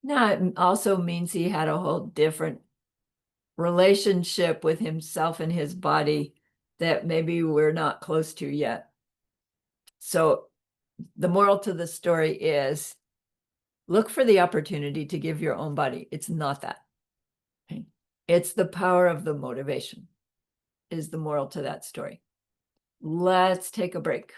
Now, it also means he had a whole different relationship with himself and his body that maybe we're not close to yet. So the moral to the story is look for the opportunity to give your own body. It's not that. Okay? It's the power of the motivation is the moral to that story. Let's take a break.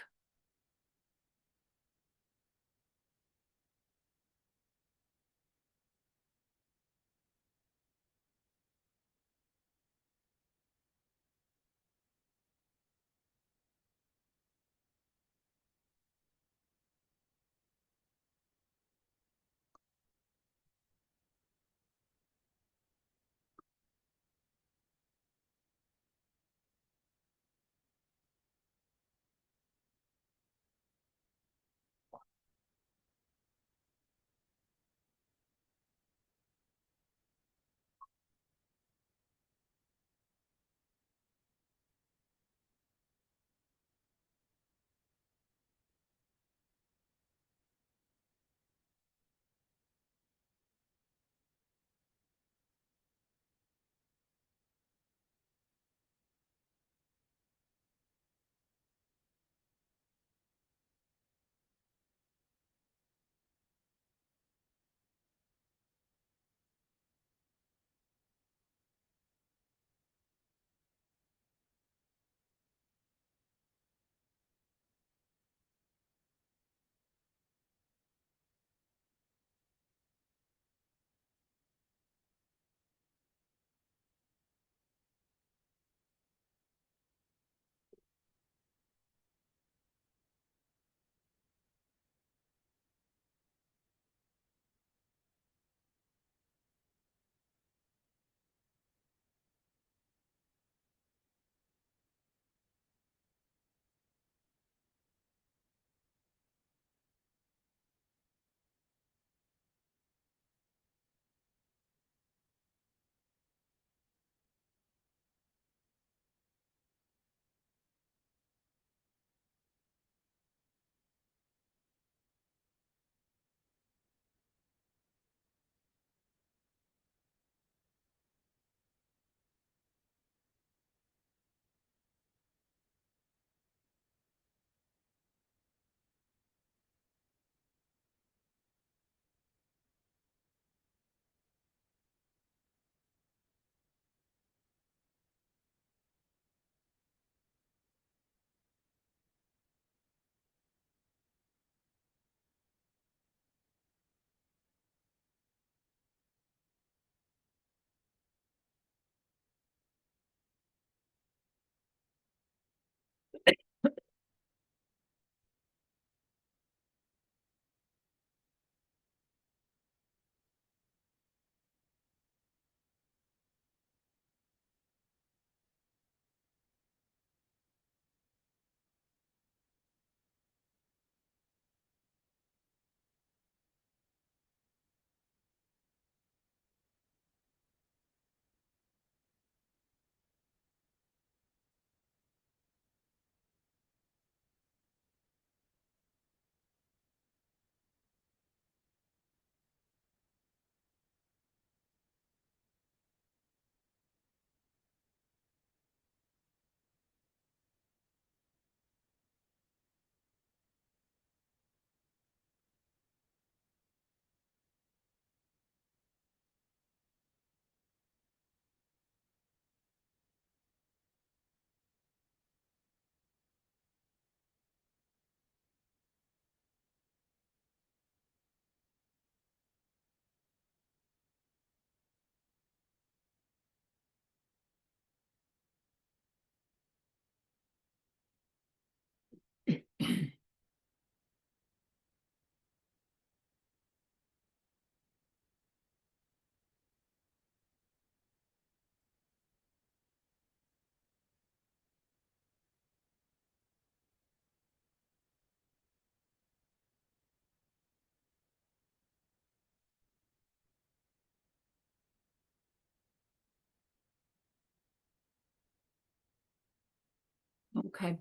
Okay.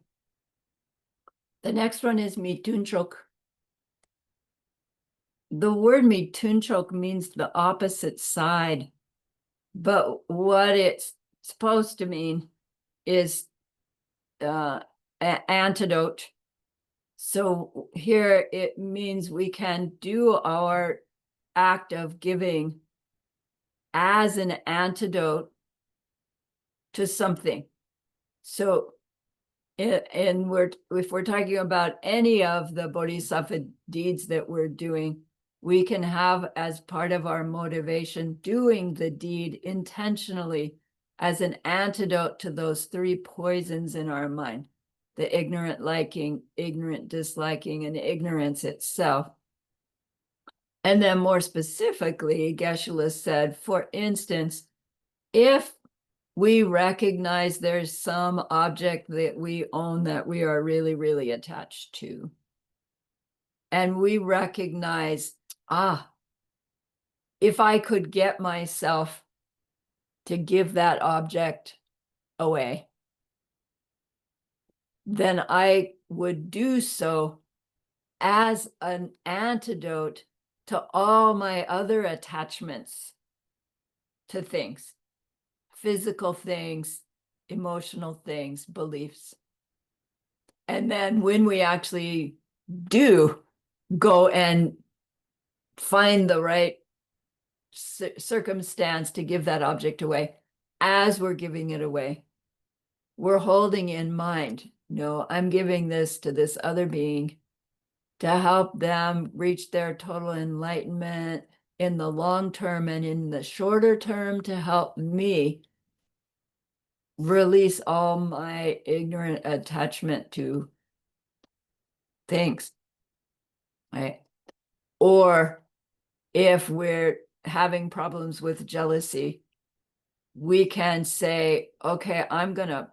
The next one is mitunchok. The word mitunchok means the opposite side, but what it's supposed to mean is antidote. So here it means we can do our act of giving as an antidote to something. So if we're talking about any of the Bodhisattva deeds that we're doing, we can have as part of our motivation doing the deed intentionally as an antidote to those three poisons in our mind: the ignorant liking, ignorant disliking, and ignorance itself. And then more specifically, Geshe-la said, for instance, if we recognize there's some object that we own that we are really, really attached to, and we recognize, if I could get myself to give that object away, then I would do so as an antidote to all my other attachments to things, physical things, emotional things, beliefs. And then when we actually do go and find the right circumstance to give that object away, as we're giving it away, we're holding in mind, no, I'm giving this to this other being to help them reach their total enlightenment in the long term, and in the shorter term to help me release all my ignorant attachment to things, right? Or if we're having problems with jealousy, we can say, okay, I'm going to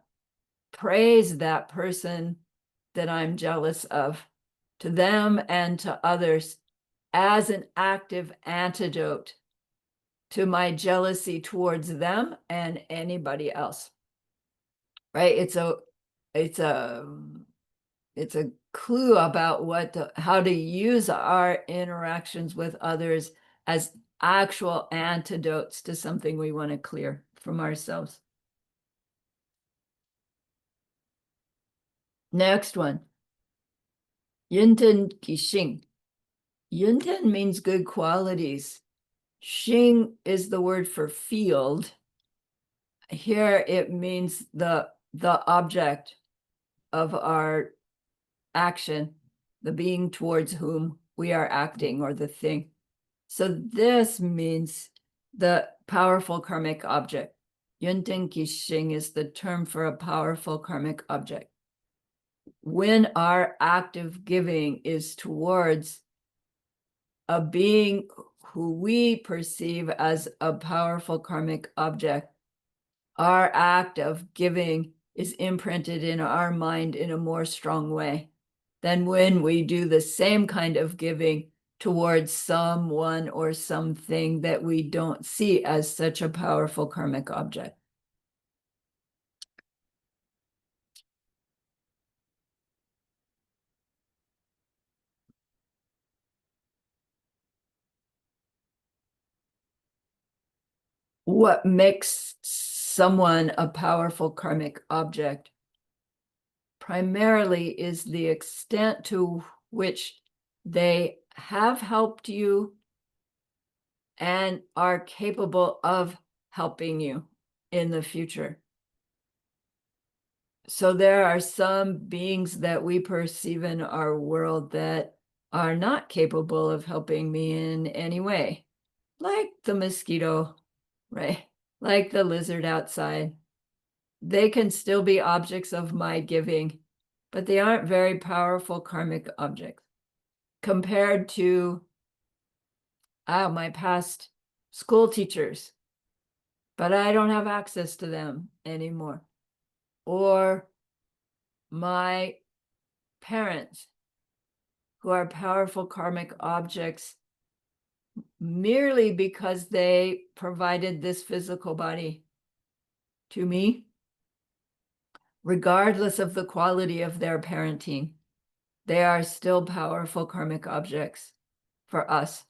praise that person that I'm jealous of, to them and to others, as an active antidote to my jealousy towards them and anybody else, right? It's a clue about how to use our interactions with others as actual antidotes to something we want to clear from ourselves. Next one, Yunten Qixing. Yunten means good qualities. Xing is the word for field. Here it means the object of our action, the being towards whom we are acting, or the thing. So this means the powerful karmic object. Yunten Qixing is the term for a powerful karmic object. When our act of giving is towards a being who we perceive as a powerful karmic object, our act of giving is imprinted in our mind in a more strong way than when we do the same kind of giving towards someone or something that we don't see as such a powerful karmic object. What makes someone a powerful karmic object primarily is the extent to which they have helped you and are capable of helping you in the future. So there are some beings that we perceive in our world that are not capable of helping me in any way, like the mosquito, right? Like the lizard outside. They can still be objects of my giving, but they aren't very powerful karmic objects compared to my past school teachers, but I don't have access to them anymore. Or my parents, who are powerful karmic objects merely because they provided this physical body to me. regardless of the quality of their parenting, they are still powerful karmic objects for us,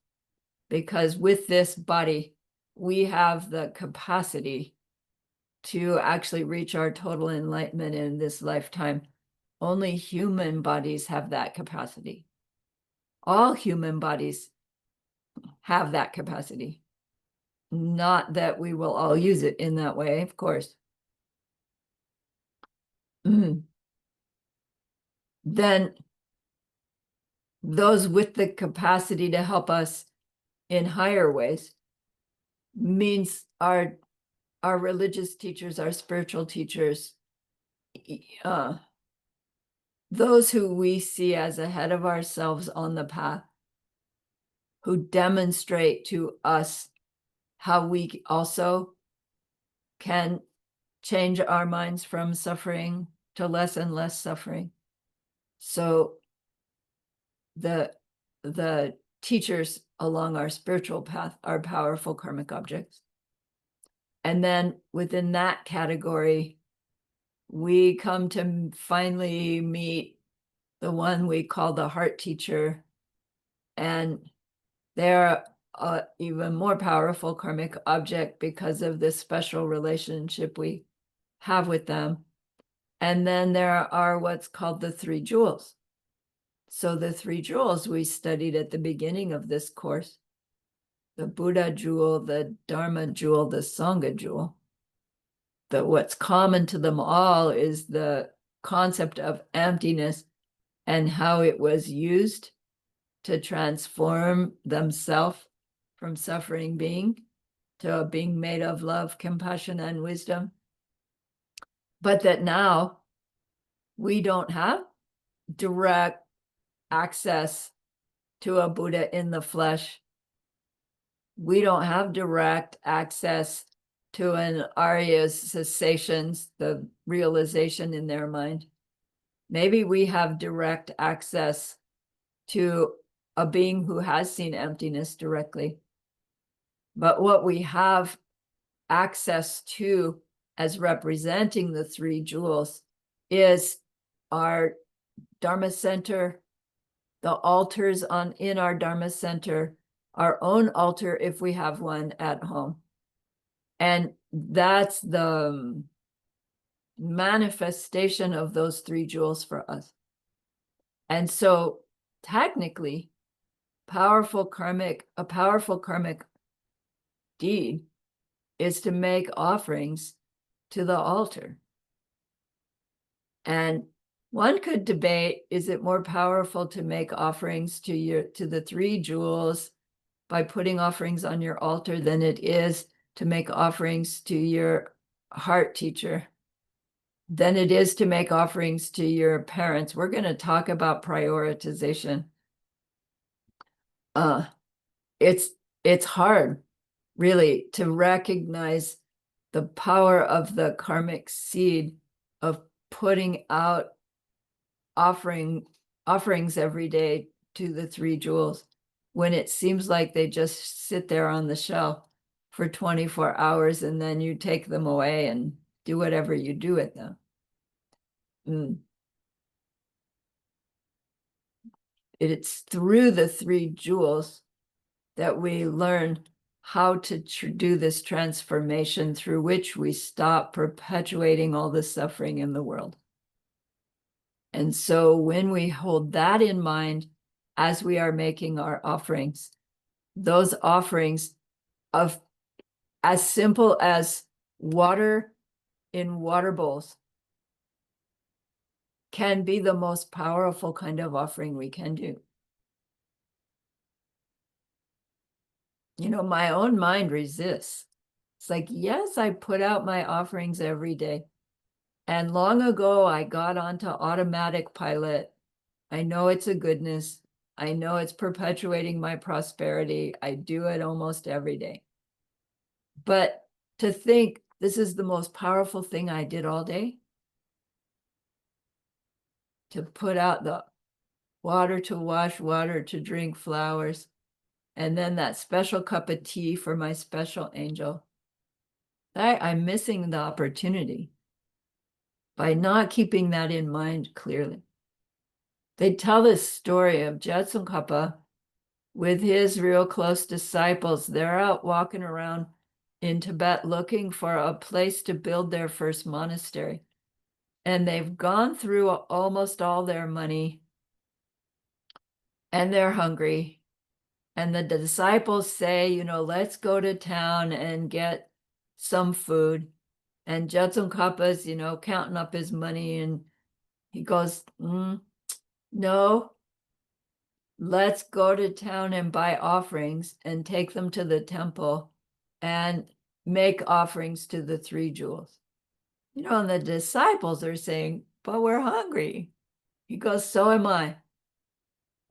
because with this body, we have the capacity to actually reach our total enlightenment in this lifetime. Only human bodies have that capacity. All human bodies have that capacity. Not that we will all use it in that way, of course. Then those with the capacity to help us in higher ways means our religious teachers, our spiritual teachers, those who we see as ahead of ourselves on the path, who demonstrate to us how we also can change our minds from suffering to less and less suffering. So the teachers along our spiritual path are powerful karmic objects. And then within that category, we come to finally meet the one we call the heart teacher. And they're even more powerful karmic object because of this special relationship we have with them. And then there are what's called the three jewels. So the three jewels we studied at the beginning of this course, the Buddha jewel, the Dharma jewel, the Sangha jewel. What's common to them all is the concept of emptiness and how it was used to transform themselves from suffering being to a being made of love, compassion, and wisdom. But that now we don't have direct access to a Buddha in the flesh. We don't have direct access to an Arya's cessations, the realization in their mind. Maybe we have direct access to a being who has seen emptiness directly. But what we have access to as representing the three jewels is our Dharma center, the altars in our Dharma center, our own altar if we have one at home. And that's the manifestation of those three jewels for us. And so technically, a powerful karmic deed is to make offerings to the altar. And one could debate, is it more powerful to make offerings to the three jewels by putting offerings on your altar than it is to make offerings to your heart teacher, than it is to make offerings to your parents? We're going to talk about prioritization. It's hard, really, to recognize the power of the karmic seed of putting out offerings every day to the three jewels when it seems like they just sit there on the shelf for 24 hours and then you take them away and do whatever you do with them. It's through the three jewels that we learn how to do this transformation through which we stop perpetuating all the suffering in the world. And so when we hold that in mind as we are making our offerings, those offerings of as simple as water in water bowls can be the most powerful kind of offering we can do. You know, my own mind resists. It's like, yes, I put out my offerings every day. And long ago, I got onto automatic pilot. I know it's a goodness. I know it's perpetuating my prosperity. I do it almost every day. But to think this is the most powerful thing I did all day, to put out the water to wash, water to drink, flowers, and then that special cup of tea for my special angel. I'm missing the opportunity. by not keeping that in mind clearly. They tell this story of Tsongkhapa with his real close disciples. They're out walking around in Tibet looking for a place to build their first monastery. And they've gone through almost all their money and they're hungry. And the disciples say, let's go to town and get some food. And Tsongkhapa's, counting up his money and he goes, no, let's go to town and buy offerings and take them to the temple and make offerings to the three jewels. And the disciples are saying, but we're hungry. He goes, so am I.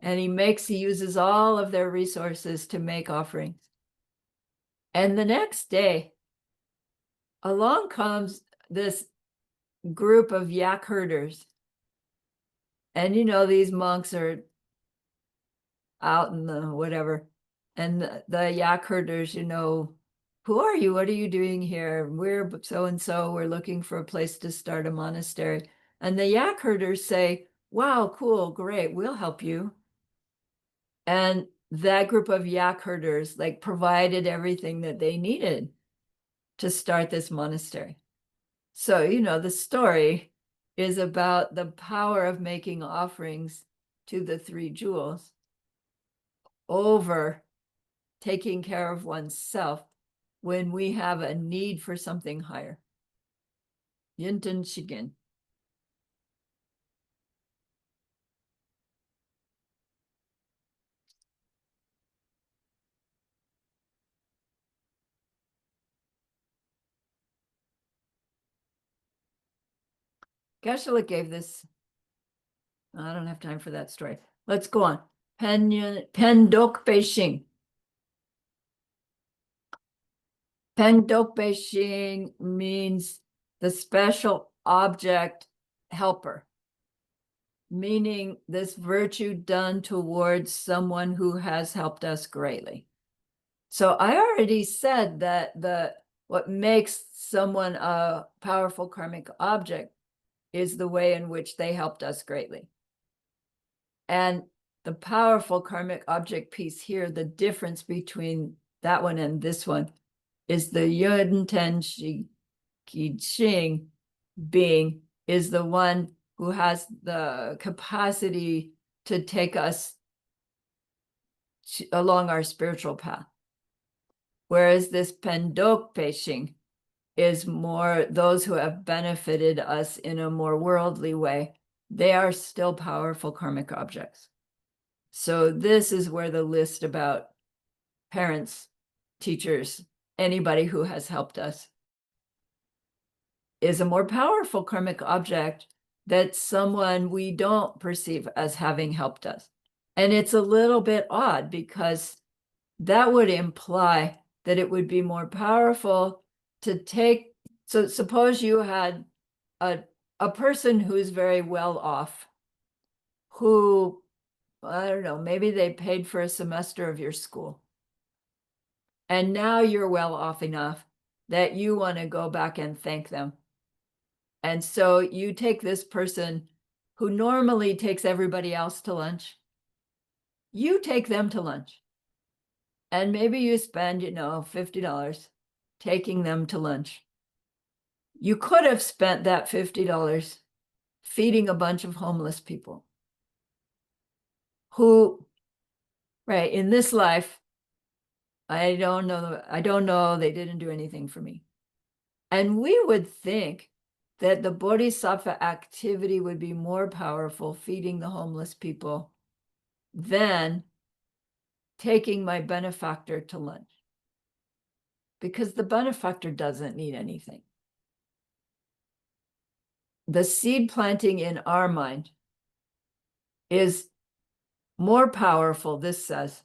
And he uses all of their resources to make offerings. And the next day, along comes this group of yak herders. And these monks are out in the whatever. And the yak herders, who are you? What are you doing here? We're so-and-so. We're looking for a place to start a monastery. And the yak herders say, wow, cool, great, we'll help you. And that group of yak herders provided everything that they needed to start this monastery. So, the story is about the power of making offerings to the three jewels over taking care of oneself when we have a need for something higher. Yinten Shigen. Geshe-la gave this. I don't have time for that story. Let's go on. Pendok Beishing. Pendok Beishing means the special object helper, meaning this virtue done towards someone who has helped us greatly. So I already said that what makes someone a powerful karmic object is the way in which they helped us greatly. And the powerful karmic object piece here, the difference between that one and this one, is the Yun Ten Shi Qi being is the one who has the capacity to take us along our spiritual path. Whereas this Pendok Peishing is more those who have benefited us in a more worldly way. They are still powerful karmic objects. So this is where the list about parents, teachers, anybody who has helped us is a more powerful karmic object that someone we don't perceive as having helped us. And it's a little bit odd because that would imply that it would be more powerful to take. So suppose you had a person who's very well off, who, I don't know, maybe they paid for a semester of your school. And now you're well off enough that you want to go back and thank them. And so you take this person who normally takes everybody else to lunch. You take them to lunch. And maybe you spend, $50 taking them to lunch. You could have spent that $50 feeding a bunch of homeless people who, right, in this life, I don't know, they didn't do anything for me. And we would think that the Bodhisattva activity would be more powerful feeding the homeless people than taking my benefactor to lunch. Because the benefactor doesn't need anything. The seed planting in our mind is more powerful, this says,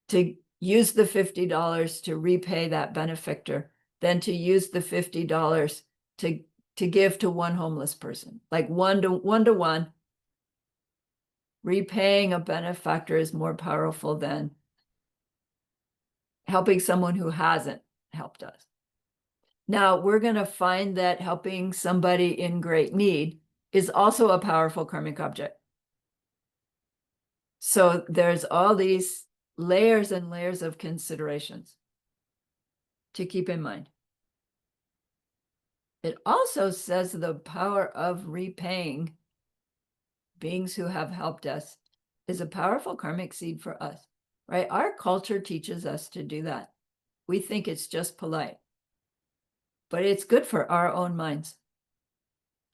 to use the $50 to repay that benefactor than to use the $50 to give to one homeless person. Like one to one, repaying a benefactor is more powerful than helping someone who hasn't helped us. Now, we're going to find that helping somebody in great need is also a powerful karmic object. So there's all these layers and layers of considerations to keep in mind. It also says the power of repaying beings who have helped us is a powerful karmic seed for us, right? Our culture teaches us to do that. We think it's just polite, but it's good for our own minds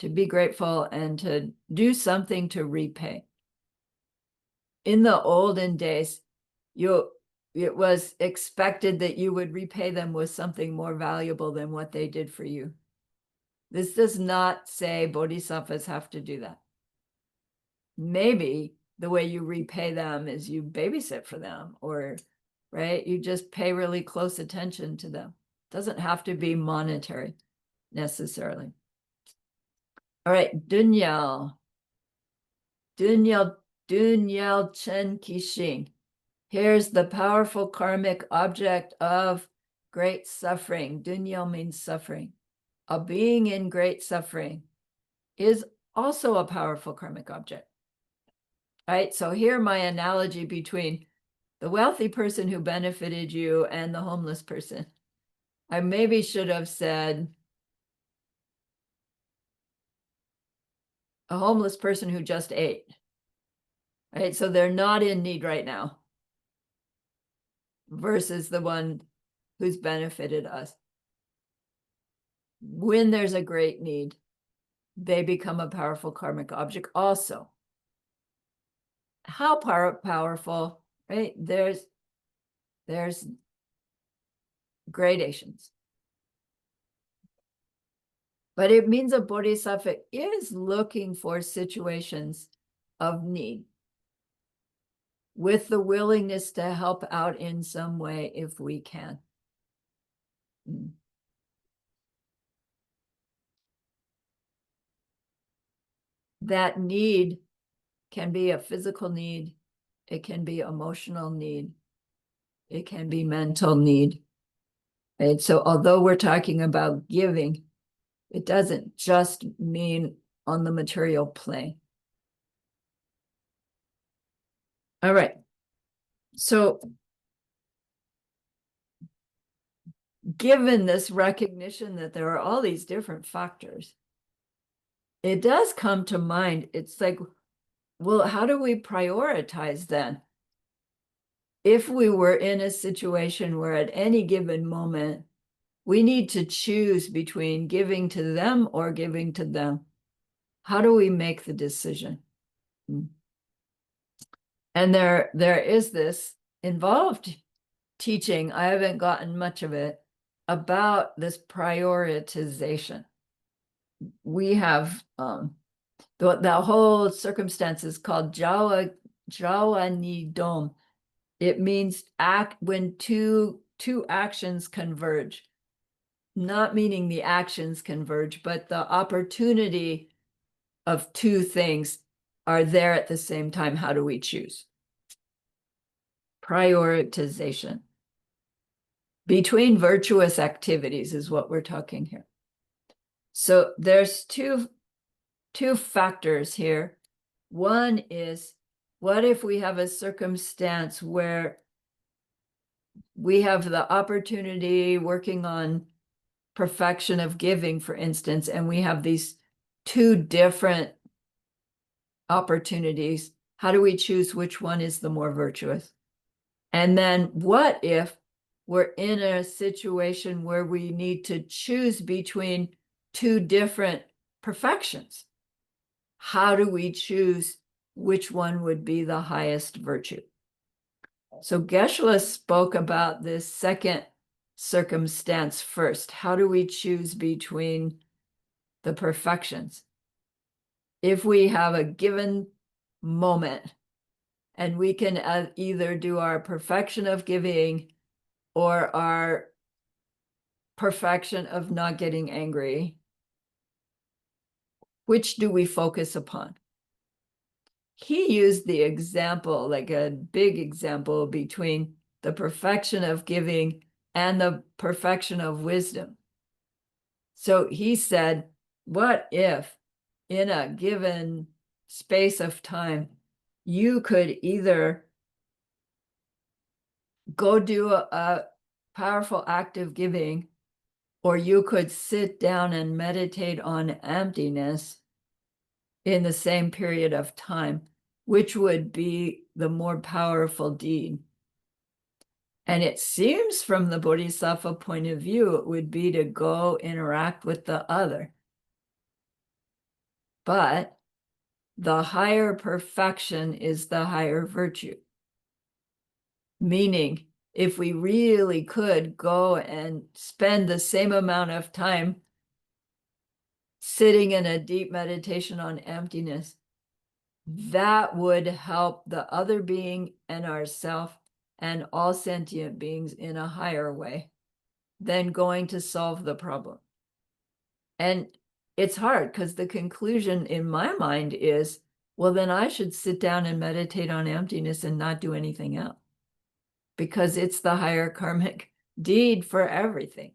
to be grateful and to do something to repay. In the olden days, it was expected that you would repay them with something more valuable than what they did for you. This does not say bodhisattvas have to do that. Maybe the way you repay them is you babysit for them, or, right, you just pay really close attention to them. It doesn't have to be monetary necessarily. All right, Dunyal Chen Kishin. Here's the powerful karmic object of great suffering. Dunyal means suffering. A being in great suffering is also a powerful karmic object. Right? So here my analogy between the wealthy person who benefited you and the homeless person. I maybe should have said a homeless person who just ate. Right? So they're not in need right now versus the one who's benefited us. When there's a great need, they become a powerful karmic object also. How powerful, right? There's gradations. But it means a bodhisattva is looking for situations of need with the willingness to help out in some way if we can. That need can be a physical need, it can be emotional need, it can be mental need. Right? So although we're talking about giving, it doesn't just mean on the material plane. All right. So given this recognition that there are all these different factors, it does come to mind. It's like, well, how do we prioritize then? If we were in a situation where at any given moment, we need to choose between giving to them or giving to them, how do we make the decision? And there is this involved teaching, I haven't gotten much of it, about this prioritization. We have the whole circumstance is called Jawa Nidom. It means act when two actions converge, not meaning the actions converge, but the opportunity of two things are there at the same time. How do we choose? Prioritization between virtuous activities is what we're talking here. So there's two factors here. One is, what if we have a circumstance where we have the opportunity working on perfection of giving, for instance, and we have these two different opportunities. How do we choose which one is the more virtuous? And then what if we're in a situation where we need to choose between two different perfections? How do we choose which one would be the highest virtue? So Geshe-la spoke about this second circumstance first. How do we choose between the perfections? If we have a given moment and we can either do our perfection of giving or our perfection of not getting angry, which do we focus upon? He used the example, like a big example, between the perfection of giving and the perfection of wisdom. So he said, what if in a given space of time, you could either go do a powerful act of giving, or you could sit down and meditate on emptiness in the same period of time, which would be the more powerful deed? And it seems from the Bodhisattva point of view, it would be to go interact with the other. But the higher perfection is the higher virtue. Meaning, if we really could go and spend the same amount of time sitting in a deep meditation on emptiness, that would help the other being and ourself and all sentient beings in a higher way than going to solve the problem. And it's hard because the conclusion in my mind is, well, then I should sit down and meditate on emptiness and not do anything else, because it's the higher karmic deed for everything.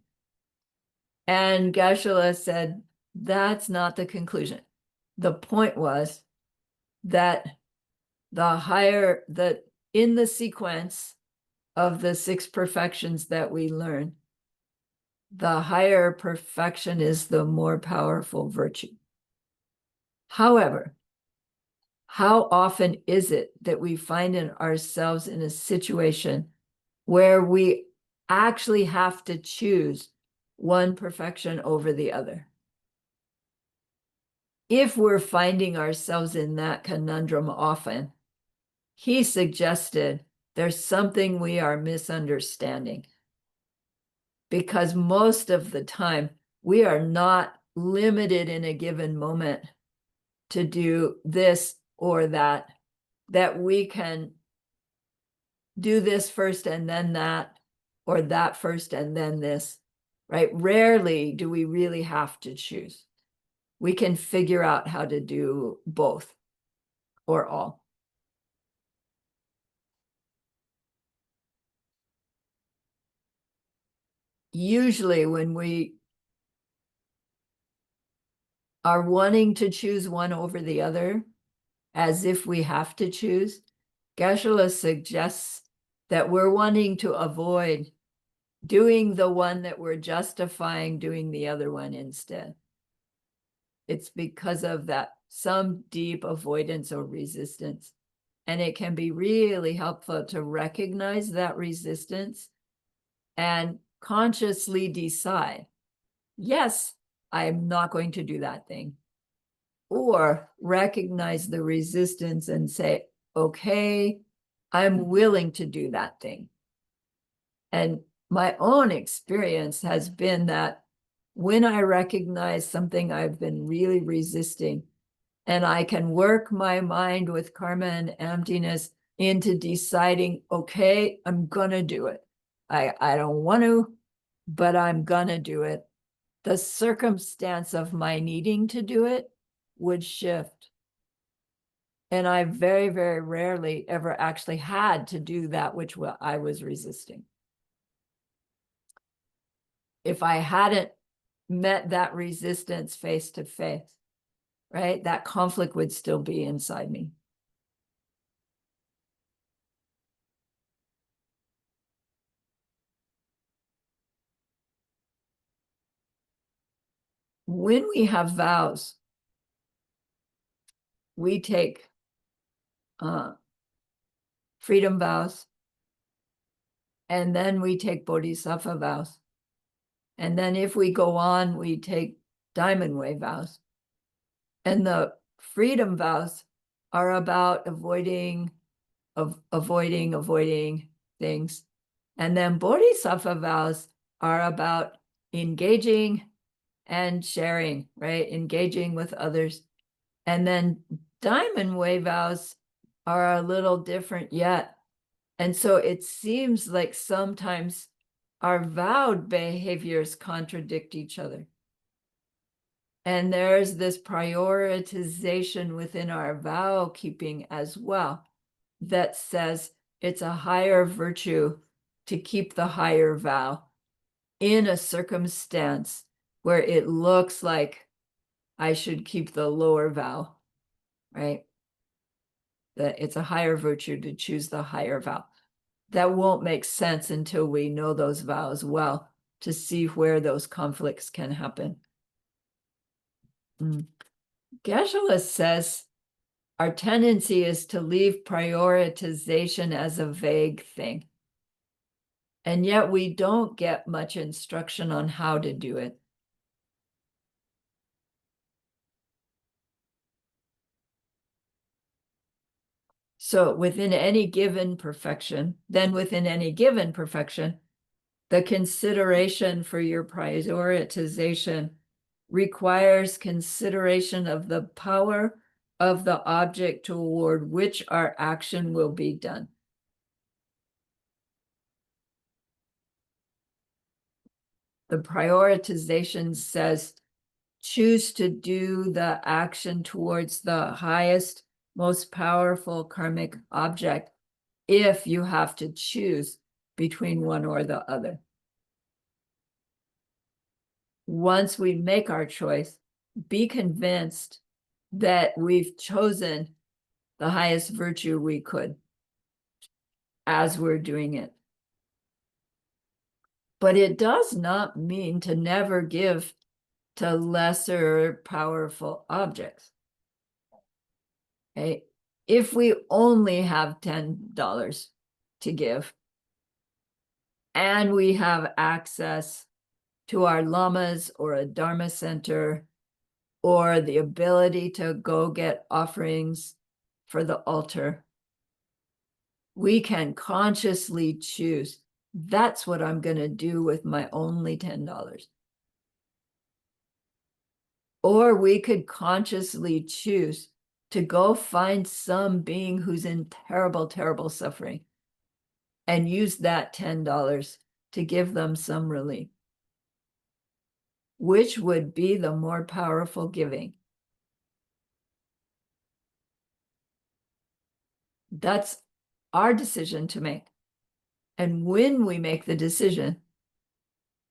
And Geshe-la said, that's not the conclusion. The point was that in the sequence of the 6 perfections that we learn, the higher perfection is the more powerful virtue. However, how often is it that we find ourselves in a situation where we actually have to choose one perfection over the other? If we're finding ourselves in that conundrum often, he suggested there's something we are misunderstanding. Because most of the time, we are not limited in a given moment to do this or that we can do this first and then that, or that first and then this, right? Rarely do we really have to choose. We can figure out how to do both or all. Usually when we are wanting to choose one over the other, as if we have to choose, Geshe-la suggests that we're wanting to avoid doing the one that we're justifying doing the other one instead. It's because of that some deep avoidance or resistance. And it can be really helpful to recognize that resistance and consciously decide, yes, I'm not going to do that thing. Or recognize the resistance and say, okay, I'm willing to do that thing. And my own experience has been that when I recognize something I've been really resisting, and I can work my mind with karma and emptiness into deciding, okay, I'm gonna do it. I don't want to, but I'm gonna do it. The circumstance of my needing to do it would shift. And I very, very rarely ever actually had to do that which I was resisting. If I hadn't met that resistance face to face, right, that conflict would still be inside me. When we have vows, we take freedom vows, and then we take bodhisattva vows. And then if we go on, we take diamond way vows. And the freedom vows are about avoiding things. And then bodhisattva vows are about engaging and sharing, right? Engaging with others. And then diamond way vows are a little different yet. And so it seems like sometimes our vowed behaviors contradict each other. And there's this prioritization within our vow keeping as well that says it's a higher virtue to keep the higher vow in a circumstance where it looks like I should keep the lower vow, right? That it's a higher virtue to choose the higher vow. That won't make sense until we know those vows well to see where those conflicts can happen. Geshe-la says our tendency is to leave prioritization as a vague thing. And yet we don't get much instruction on how to do it. So within any given perfection, the consideration for your prioritization requires consideration of the power of the object toward which our action will be done. The prioritization says, choose to do the action towards the highest, most powerful karmic object if you have to choose between one or the other. Once we make our choice, be convinced that we've chosen the highest virtue we could as we're doing it. But it does not mean to never give to lesser powerful objects. Okay? If we only have $10 to give and we have access to our lamas or a dharma center or the ability to go get offerings for the altar, we can consciously choose, that's what I'm going to do with my only $10. Or we could consciously choose to go find some being who's in terrible, terrible suffering and use that $10 to give them some relief. Which would be the more powerful giving? That's our decision to make. And when we make the decision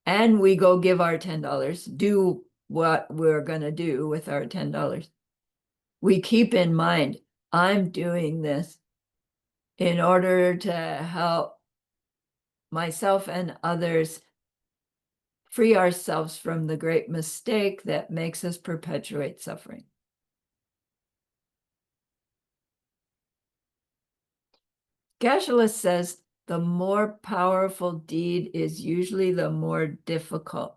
and we go give our $10, do what we're going to do with our $10, we keep in mind, I'm doing this in order to help myself and others free ourselves from the great mistake that makes us perpetuate suffering. Geshe-la says the more powerful deed is usually the more difficult,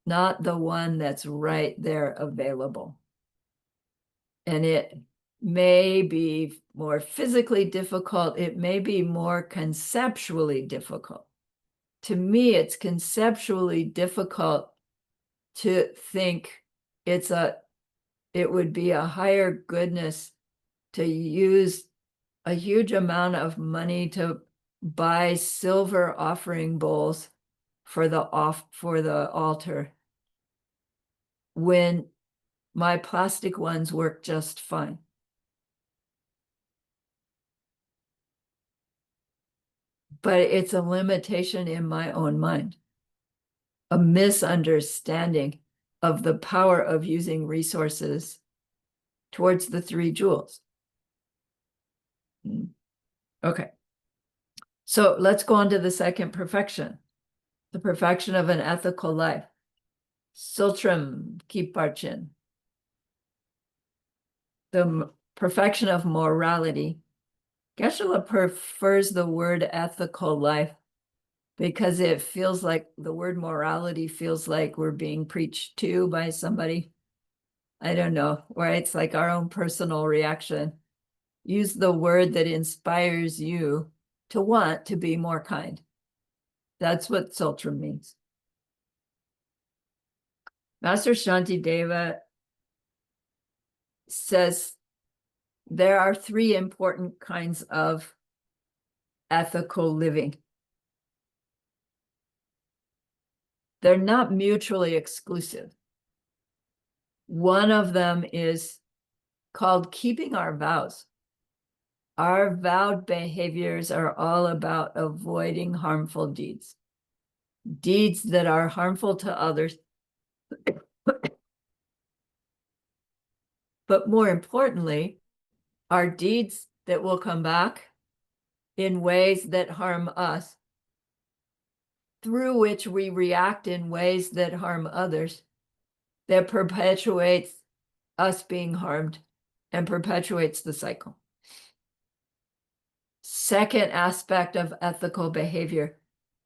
not the one that's right there available. And it may be more physically difficult. It may be more conceptually difficult. To me, it's conceptually difficult to think it would be a higher goodness to use a huge amount of money to buy silver offering bowls for the altar when my plastic ones work just fine. But it's a limitation in my own mind, a misunderstanding of the power of using resources towards the three jewels. Okay. So let's go on to the second perfection, the perfection of an ethical life. Sultram Kiparchin. The perfection of morality. Geshe-la prefers the word ethical life because it feels like the word morality feels like we're being preached to by somebody. I don't know, right? It's like our own personal reaction. Use the word that inspires you to want to be more kind. That's what Sultram means. Master Shantideva says there are three important kinds of ethical living. They're not mutually exclusive. One of them is called keeping our vows. Our vowed behaviors are all about avoiding harmful deeds, deeds that are harmful to others But more importantly, our deeds that will come back in ways that harm us, through which we react in ways that harm others, that perpetuates us being harmed and perpetuates the cycle. Second aspect of ethical behavior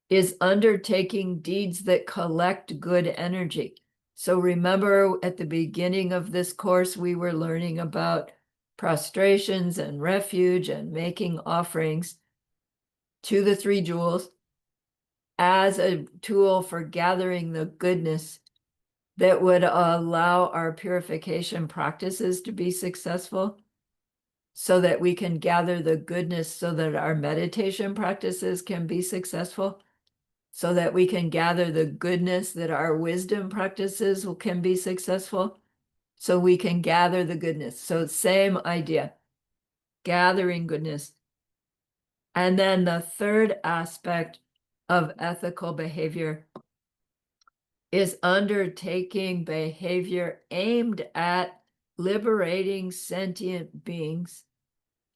is undertaking deeds that collect good energy. So remember at the beginning of this course, we were learning about prostrations and refuge and making offerings to the three jewels as a tool for gathering the goodness that would allow our purification practices to be successful, so that we can gather the goodness so that our meditation practices can be successful, so that we can gather the goodness that our wisdom practices can be successful, so we can gather the goodness. So same idea, gathering goodness. And then the third aspect of ethical behavior is undertaking behavior aimed at liberating sentient beings,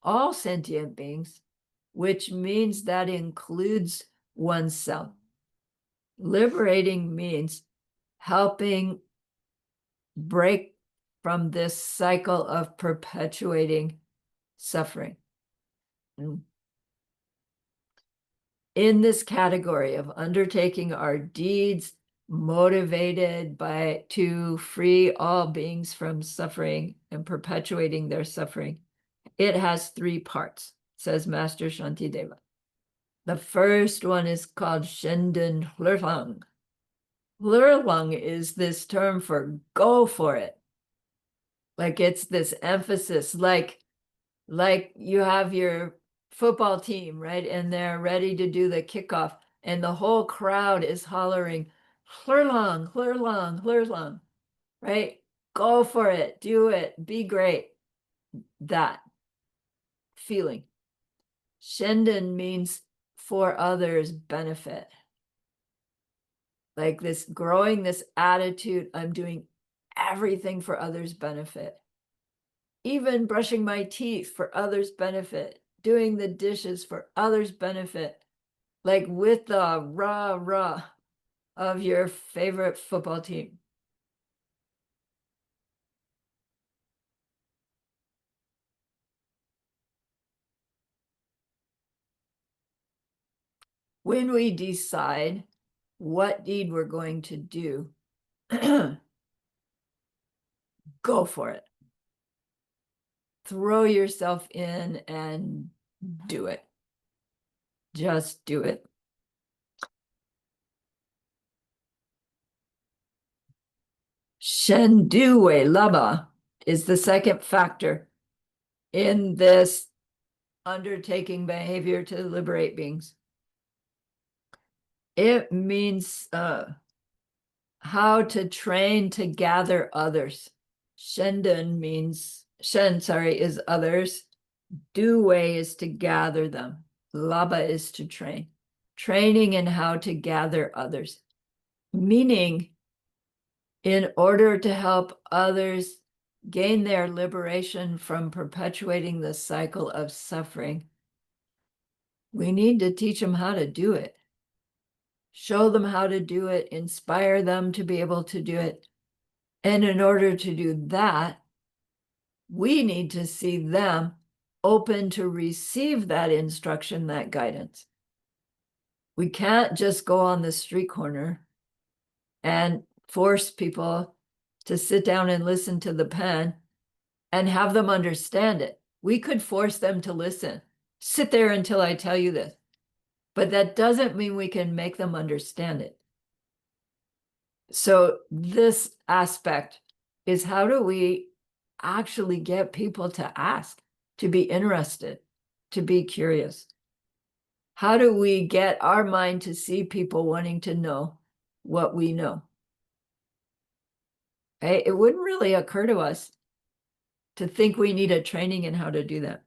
all sentient beings, which means that includes oneself. Liberating means helping break from this cycle of perpetuating suffering. In this category of undertaking our deeds motivated to free all beings from suffering and perpetuating their suffering, it has three parts, says Master Shantideva. The first one is called Shenden Hlurlang. Hlurlang is this term for go for it. Like it's this emphasis, like you have your football team, right? And they're ready to do the kickoff, and the whole crowd is hollering, Hlurlang, Hlurlang, Hlurlang, right? Go for it, do it, be great. That feeling. Shenden means for others' benefit. Like this growing this attitude, I'm doing everything for others' benefit. Even brushing my teeth for others' benefit, doing the dishes for others' benefit, like with the rah of your favorite football team. When we decide what deed we're going to do, go for it. Throw yourself in and do it. Just do it. Shendue Lama is the second factor in this undertaking behavior to liberate beings. It means how to train to gather others. Shenden means, is others. Due is to gather them. Laba is to train. Training in how to gather others. Meaning, in order to help others gain their liberation from perpetuating the cycle of suffering, we need to teach them how to do it. Show them how to do it, inspire them to be able to do it. And in order to do that, we need to see them open to receive that instruction, that guidance. We can't just go on the street corner and force people to sit down and listen to the pen and have them understand it. We could force them to listen. Sit there until I tell you this. But that doesn't mean we can make them understand it. So this aspect is, how do we actually get people to ask, to be interested, to be curious? How do we get our mind to see people wanting to know what we know? Okay? It wouldn't really occur to us to think we need a training in how to do that.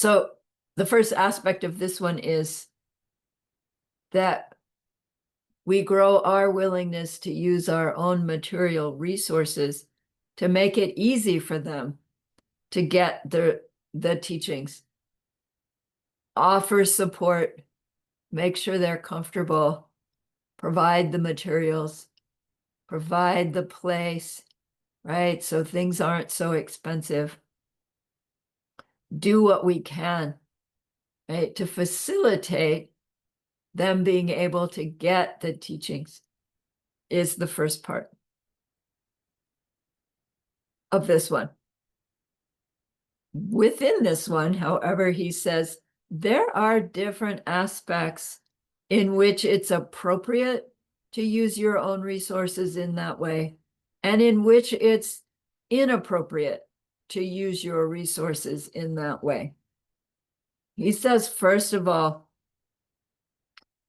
So the first aspect of this one is that we grow our willingness to use our own material resources to make it easy for them to get the teachings, offer support, make sure they're comfortable, provide the materials, provide the place, right? So things aren't so expensive. Do what we can, right, to facilitate them being able to get the teachings is the first part of this one. Within this one, however, he says there are different aspects in which it's appropriate to use your own resources in that way, and in which it's inappropriate to use your resources in that way. He says, first of all,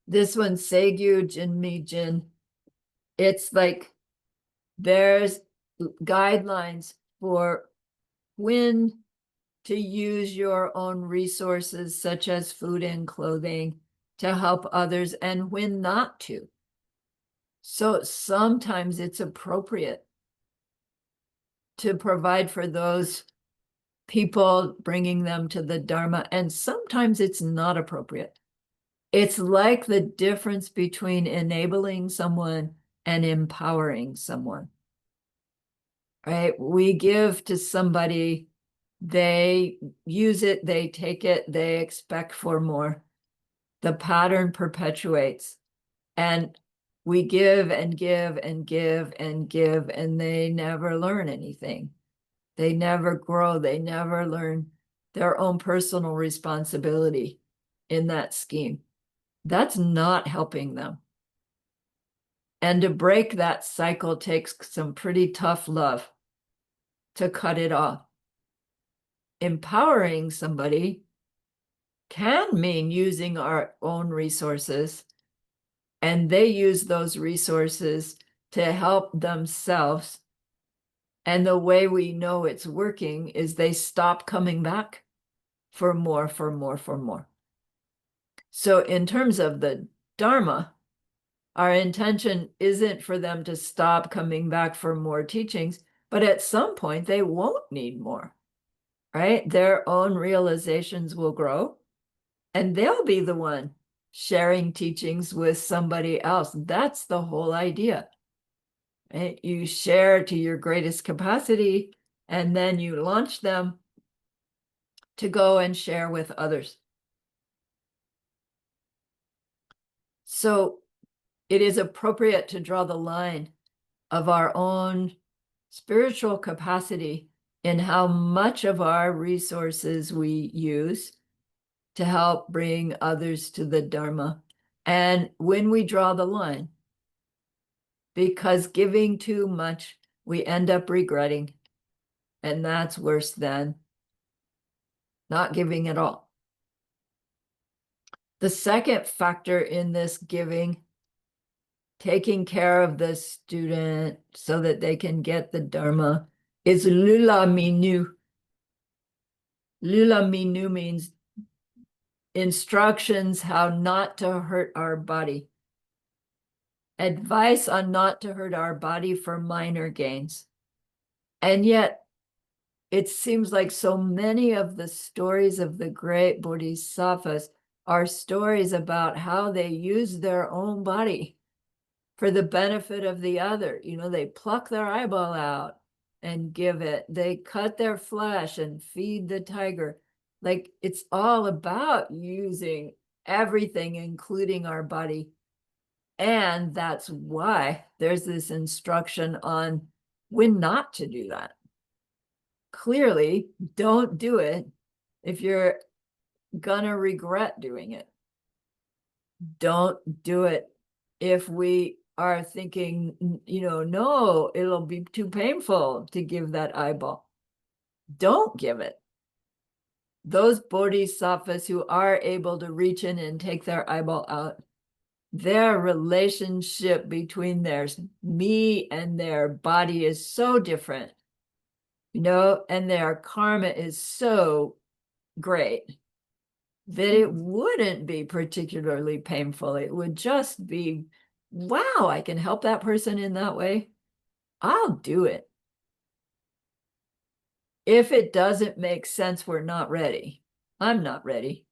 this one, Seigyu Jinmi Jin, it's like there's guidelines for when to use your own resources, such as food and clothing, to help others, and when not to. So sometimes it's appropriate to provide for those people, bringing them to the Dharma, and sometimes it's not appropriate. It's like the difference between enabling someone and empowering someone, right? We give to somebody, they use it, they take it, they expect for more. The pattern perpetuates, and we give and give and give and give, and they never learn anything. They never grow. They never learn their own personal responsibility in that scheme. That's not helping them. And to break that cycle takes some pretty tough love to cut it off. Empowering somebody can mean using our own resources, and they use those resources to help themselves. And the way we know it's working is they stop coming back for more, for more, for more. So in terms of the Dharma, our intention isn't for them to stop coming back for more teachings, but at some point they won't need more, right? Their own realizations will grow, and they'll be the one sharing teachings with somebody else. That's the whole idea, right? You share to your greatest capacity, and then you launch them to go and share with others. So it is appropriate to draw the line of our own spiritual capacity in how much of our resources we use to help bring others to the Dharma. And when we draw the line, because giving too much, we end up regretting. And that's worse than not giving at all. The second factor in this giving, taking care of the student so that they can get the Dharma, is lula minu. Lula minu means instructions how not to hurt our body. Advice on not to hurt our body for minor gains. And yet, it seems like so many of the stories of the great Bodhisattvas are stories about how they use their own body for the benefit of the other. You know, they pluck their eyeball out and give it. They cut their flesh and feed the tiger. Like, it's all about using everything, including our body. And that's why there's this instruction on when not to do that. Clearly, don't do it if you're gonna regret doing it. Don't do it if we are thinking, you know, no, it'll be too painful to give that eyeball. Don't give it. Those bodhisattvas who are able to reach in and take their eyeball out, their relationship between their me and their body is so different, you know, and their karma is so great. that it wouldn't be particularly painful. It would just be, wow, I can help that person in that way. I'll do it. If it doesn't make sense, we're not ready. I'm not ready.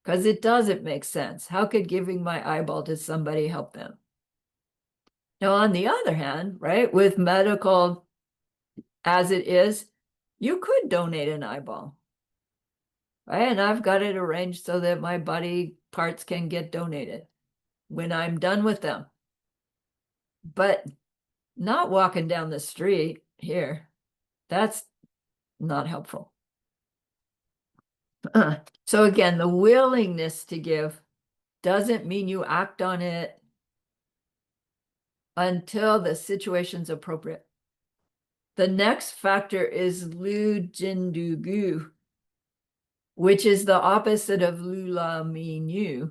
Because it doesn't make sense. How could giving my eyeball to somebody help them? Now, on the other hand, right, with medical as it is, you could donate an eyeball, right? And I've got it arranged so that my body parts can get donated when I'm done with them. But not walking down the street here, that's not helpful. So again, the willingness to give doesn't mean you act on it until the situation's appropriate. The next factor is Lu Jindugu, which is the opposite of Lula Minyu,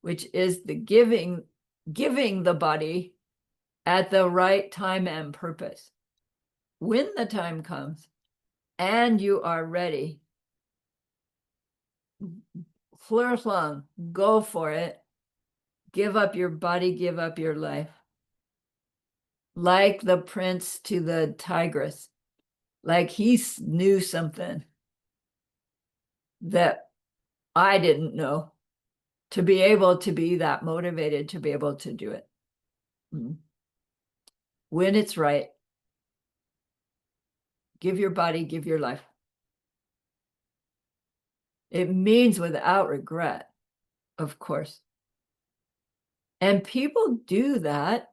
which is the giving the body at the right time and purpose. When the time comes and you are ready, flirtlong, go for it. Give up your body, give up your life. Like the prince to the tigress, like he knew something that I didn't know, to be able to be that motivated to be able to do it. When it's right, give your body, give your life. It means without regret, of course. And people do that.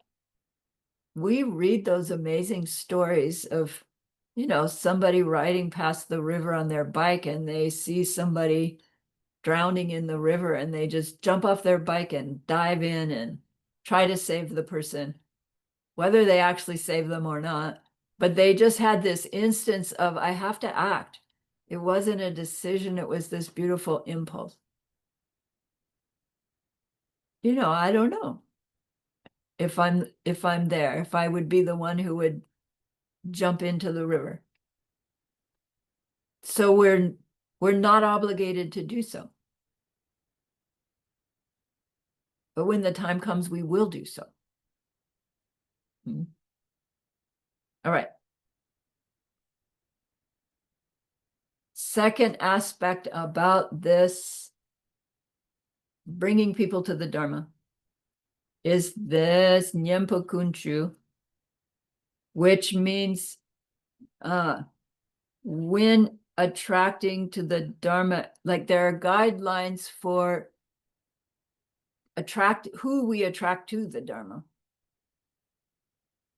We read those amazing stories of, somebody riding past the river on their bike and they see somebody drowning in the river and they just jump off their bike and dive in and try to save the person, whether they actually save them or not. But they just had this instance of, I have to act. It wasn't a decision. It was this beautiful impulse. I don't know if I'm there, if I would be the one who would jump into the river. So we're not obligated to do so. But when the time comes, we will do so. All right. Second aspect about this bringing people to the Dharma is this Nyempo Kunchu, which means when attracting to the Dharma, like there are guidelines for who we attract to the Dharma.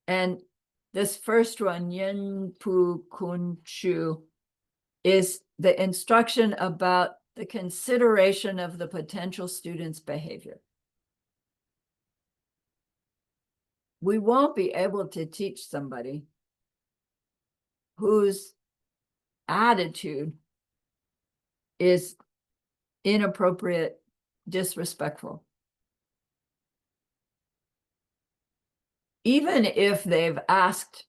And this first one, Nyempo Kunchu, is the instruction about the consideration of the potential student's behavior. We won't be able to teach somebody whose attitude is inappropriate, disrespectful. Even if they've asked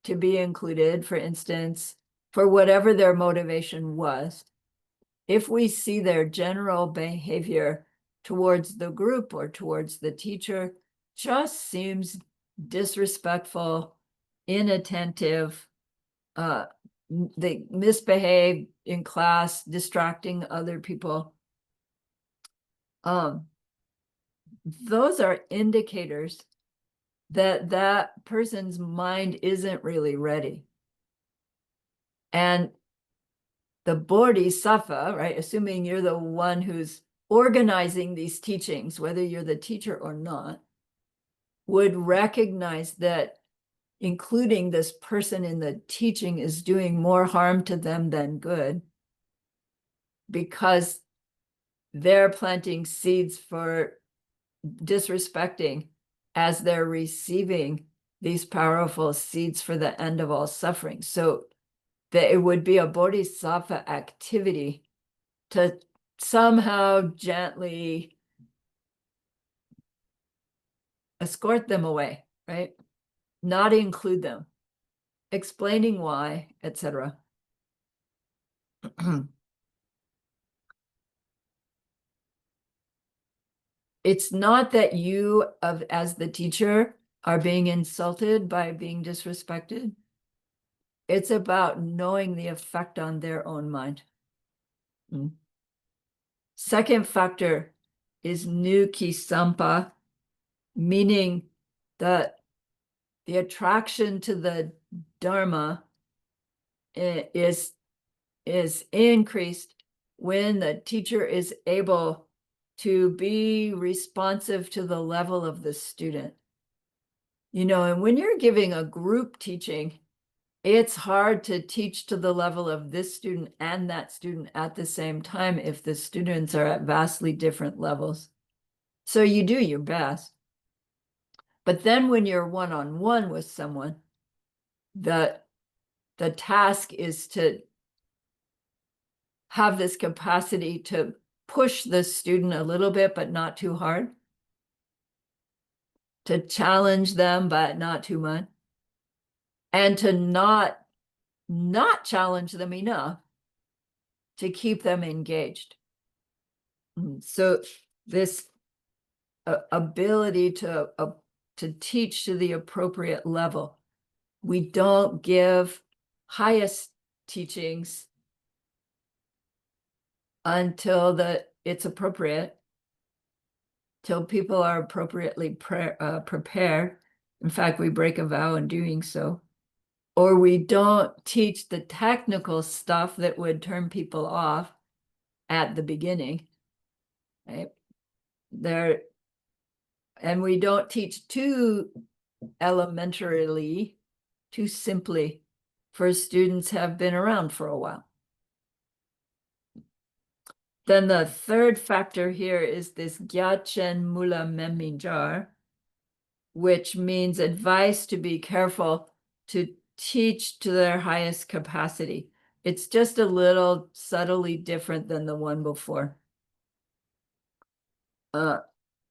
to be included, for instance, for whatever their motivation was, if we see their general behavior towards the group or towards the teacher just seems disrespectful, inattentive, they misbehave in class, distracting other people, those are indicators that that person's mind isn't really ready. And the Bodhisattva, right, assuming you're the one who's organizing these teachings, whether you're the teacher or not, would recognize that including this person in the teaching is doing more harm to them than good, because they're planting seeds for disrespecting as they're receiving these powerful seeds for the end of all suffering. So that it would be a bodhisattva activity to somehow gently escort them away, right? Not include them, explaining why, etc. it's not that you, as the teacher, are being insulted by being disrespected. It's about knowing the effect on their own mind. Second factor is nuki sampa, meaning that the attraction to the Dharma is increased when the teacher is able to be responsive to the level of the student. And when you're giving a group teaching, it's hard to teach to the level of this student and that student at the same time if the students are at vastly different levels. So you do your best. But then when you're one-on-one with someone, the task is to have this capacity to push the student a little bit, but not too hard, to challenge them, but not too much, and to not challenge them enough to keep them engaged. So this ability to teach to the appropriate level. We don't give highest teachings until it's appropriate, till people are appropriately prepared. In fact, we break a vow in doing so. Or we don't teach the technical stuff that would turn people off at the beginning. Right? And we don't teach too elementarily, too simply, for students have been around for a while. Then the third factor here is this Gyatchen Mula Meminjar, which means advice to be careful to teach to their highest capacity. It's just a little subtly different than the one before.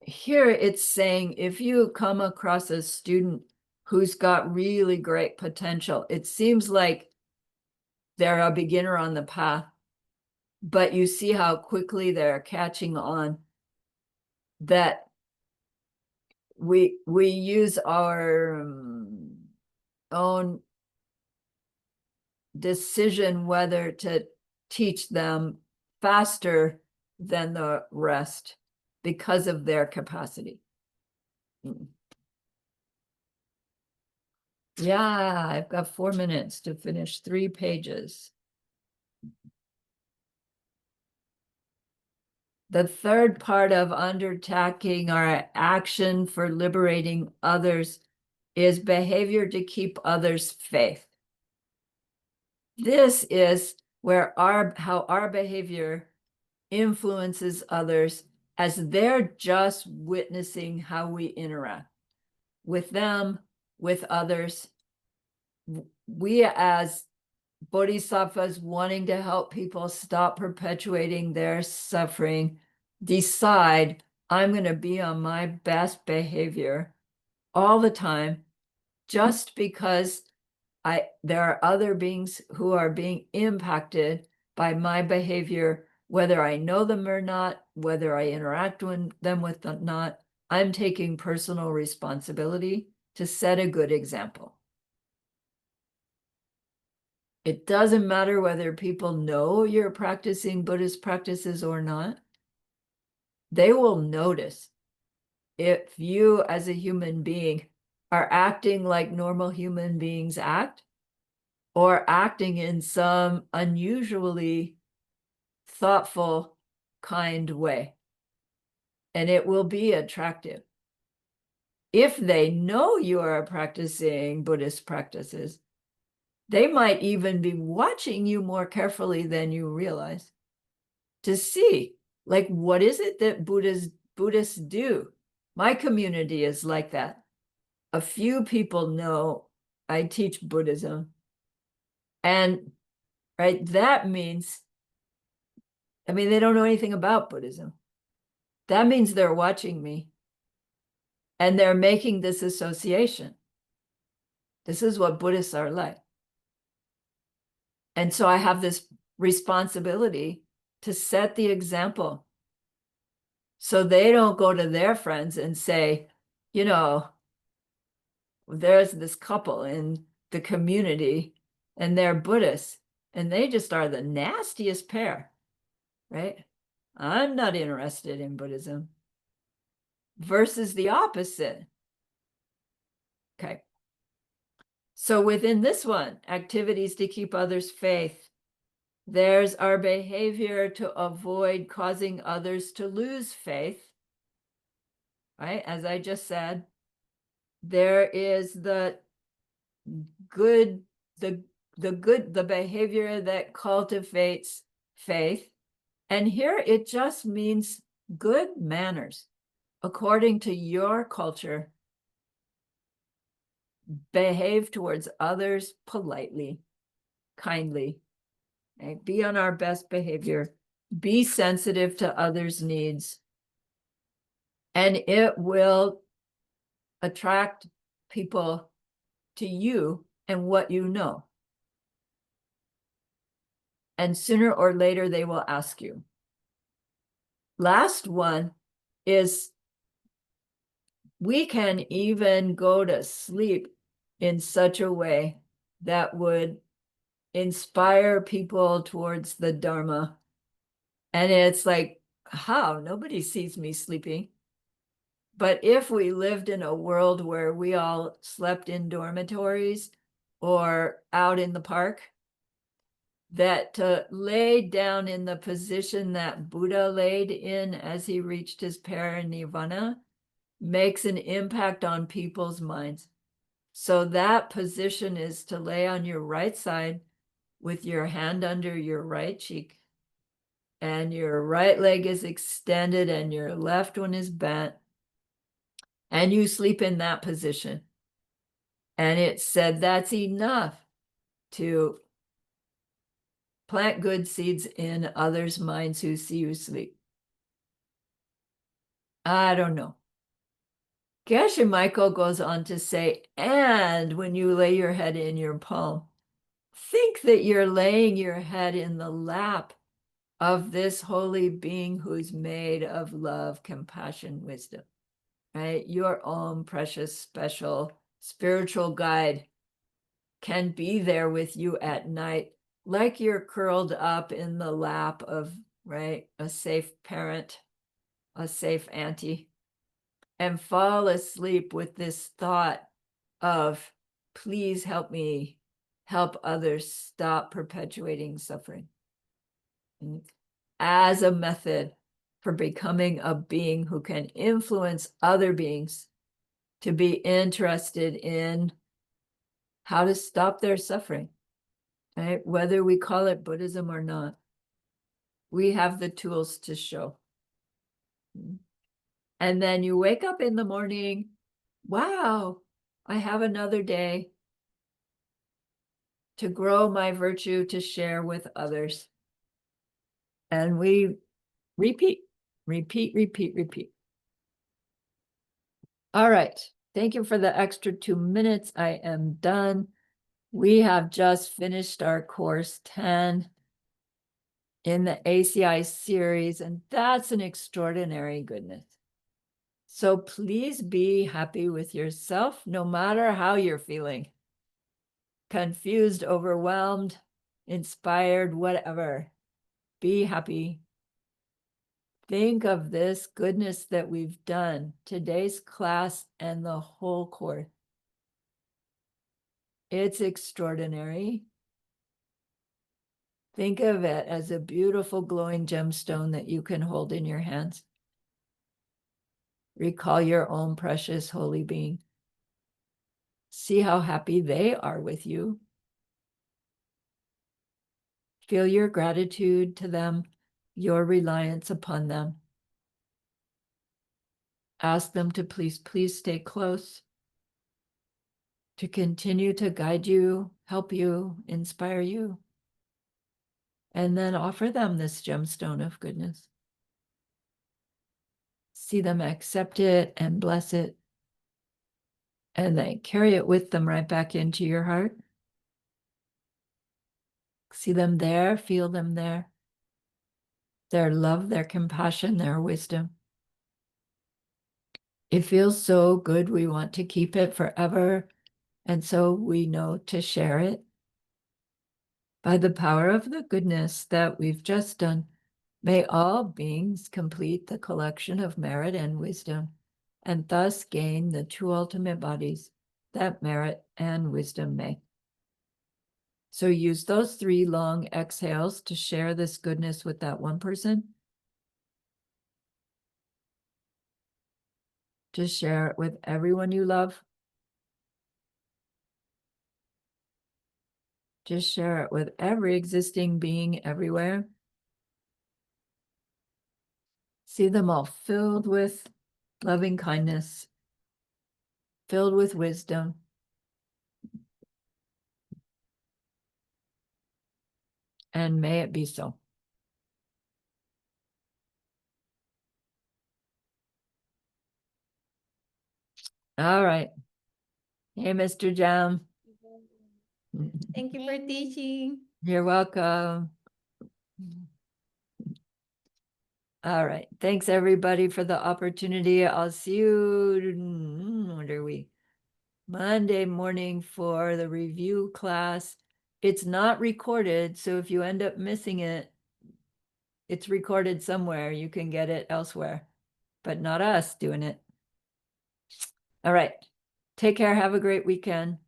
Here it's saying if you come across a student who's got really great potential, it seems like they're a beginner on the path, but you see how quickly they're catching on, that we use our own decision whether to teach them faster than the rest because of their capacity. Yeah, I've got 4 minutes to finish 3 pages. The third part of undertaking our action for liberating others is behavior to keep others' faith. This is where how our behavior influences others as they're just witnessing how we interact with them, with others. We as Bodhisattvas wanting to help people stop perpetuating their suffering, decide I'm going to be on my best behavior all the time, just because there are other beings who are being impacted by my behavior, whether I know them or not, whether I interact with them or not. I'm taking personal responsibility to set a good example. It doesn't matter whether people know you're practicing Buddhist practices or not. They will notice if you, as a human being, are acting like normal human beings act, or acting in some unusually thoughtful, kind way. And it will be attractive. If they know you are practicing Buddhist practices, they might even be watching you more carefully than you realize to see, like, what is it that Buddhists do? My community is like that. A few people know I teach Buddhism. And right, that means, they don't know anything about Buddhism. That means they're watching me and they're making this association. This is what Buddhists are like. And so I have this responsibility to set the example So they don't go to their friends and say, you know, there's this couple in the community and they're Buddhists and they just are the nastiest pair, right? I'm not interested in Buddhism. Versus the opposite. Okay. So within this one, activities to keep others' faith, there's our behavior to avoid causing others to lose faith, right? As I just said, there is the good, the behavior that cultivates faith. And here it just means good manners. According to your culture, behave towards others politely, kindly, right? Be on our best behavior, be sensitive to others' needs, and it will attract people to you and what you know. And sooner or later, they will ask you. Last one is we can even go to sleep in such a way that would inspire people towards the Dharma. And it's like, how? Nobody sees me sleeping. But if we lived in a world where we all slept in dormitories or out in the park, that to lay down in the position that Buddha laid in as he reached his parinirvana makes an impact on people's minds. So that position is to lay on your right side with your hand under your right cheek, and your right leg is extended and your left one is bent, and you sleep in that position. And it said that's enough to plant good seeds in others' minds who see you sleep. I don't know. Geshe Michael goes on to say, and when you lay your head in your palm, think that you're laying your head in the lap of this holy being who's made of love, compassion, wisdom, right? Your own precious, special spiritual guide can be there with you at night, like you're curled up in the lap of, right, a safe parent, a safe auntie, and fall asleep with this thought of, please help me help others stop perpetuating suffering, as a method for becoming a being who can influence other beings to be interested in how to stop their suffering, right? Whether we call it Buddhism or not, we have the tools to show. And then you wake up in the morning, wow, I have another day to grow my virtue to share with others. And we repeat, repeat, repeat, repeat. All right. Thank you for the extra 2 minutes. I am done. We have just finished our course 10 in the ACI series, and that's an extraordinary goodness. So please be happy with yourself, no matter how you're feeling. Confused, overwhelmed, inspired, whatever. Be happy. Think of this goodness that we've done, today's class and the whole course. It's extraordinary. Think of it as a beautiful glowing gemstone that you can hold in your hands. Recall your own precious holy being. See how happy they are with you. Feel your gratitude to them, your reliance upon them. Ask them to please stay close, to continue to guide you, help you, inspire you. And then offer them this gemstone of goodness. See them accept it and bless it. And then carry it with them right back into your heart. See them there, feel them there. Their love, their compassion, their wisdom. It feels so good. We want to keep it forever. And so we know to share it. By the power of the goodness that we've just done, may all beings complete the collection of merit and wisdom, and thus gain the two ultimate bodies that merit and wisdom make. So use those 3 long exhales to share this goodness with that one person. To share it with everyone you love. To share it with every existing being everywhere. See them all filled with loving kindness, filled with wisdom. And may it be so. All right. Hey, Mr. Jam. Thank you for teaching. You're welcome. All right. Thanks, everybody, for the opportunity. I'll see you, what are we? Monday morning for the review class. It's not recorded, so if you end up missing it, it's recorded somewhere. You can get it elsewhere, but not us doing it. All right. Take care. Have a great weekend.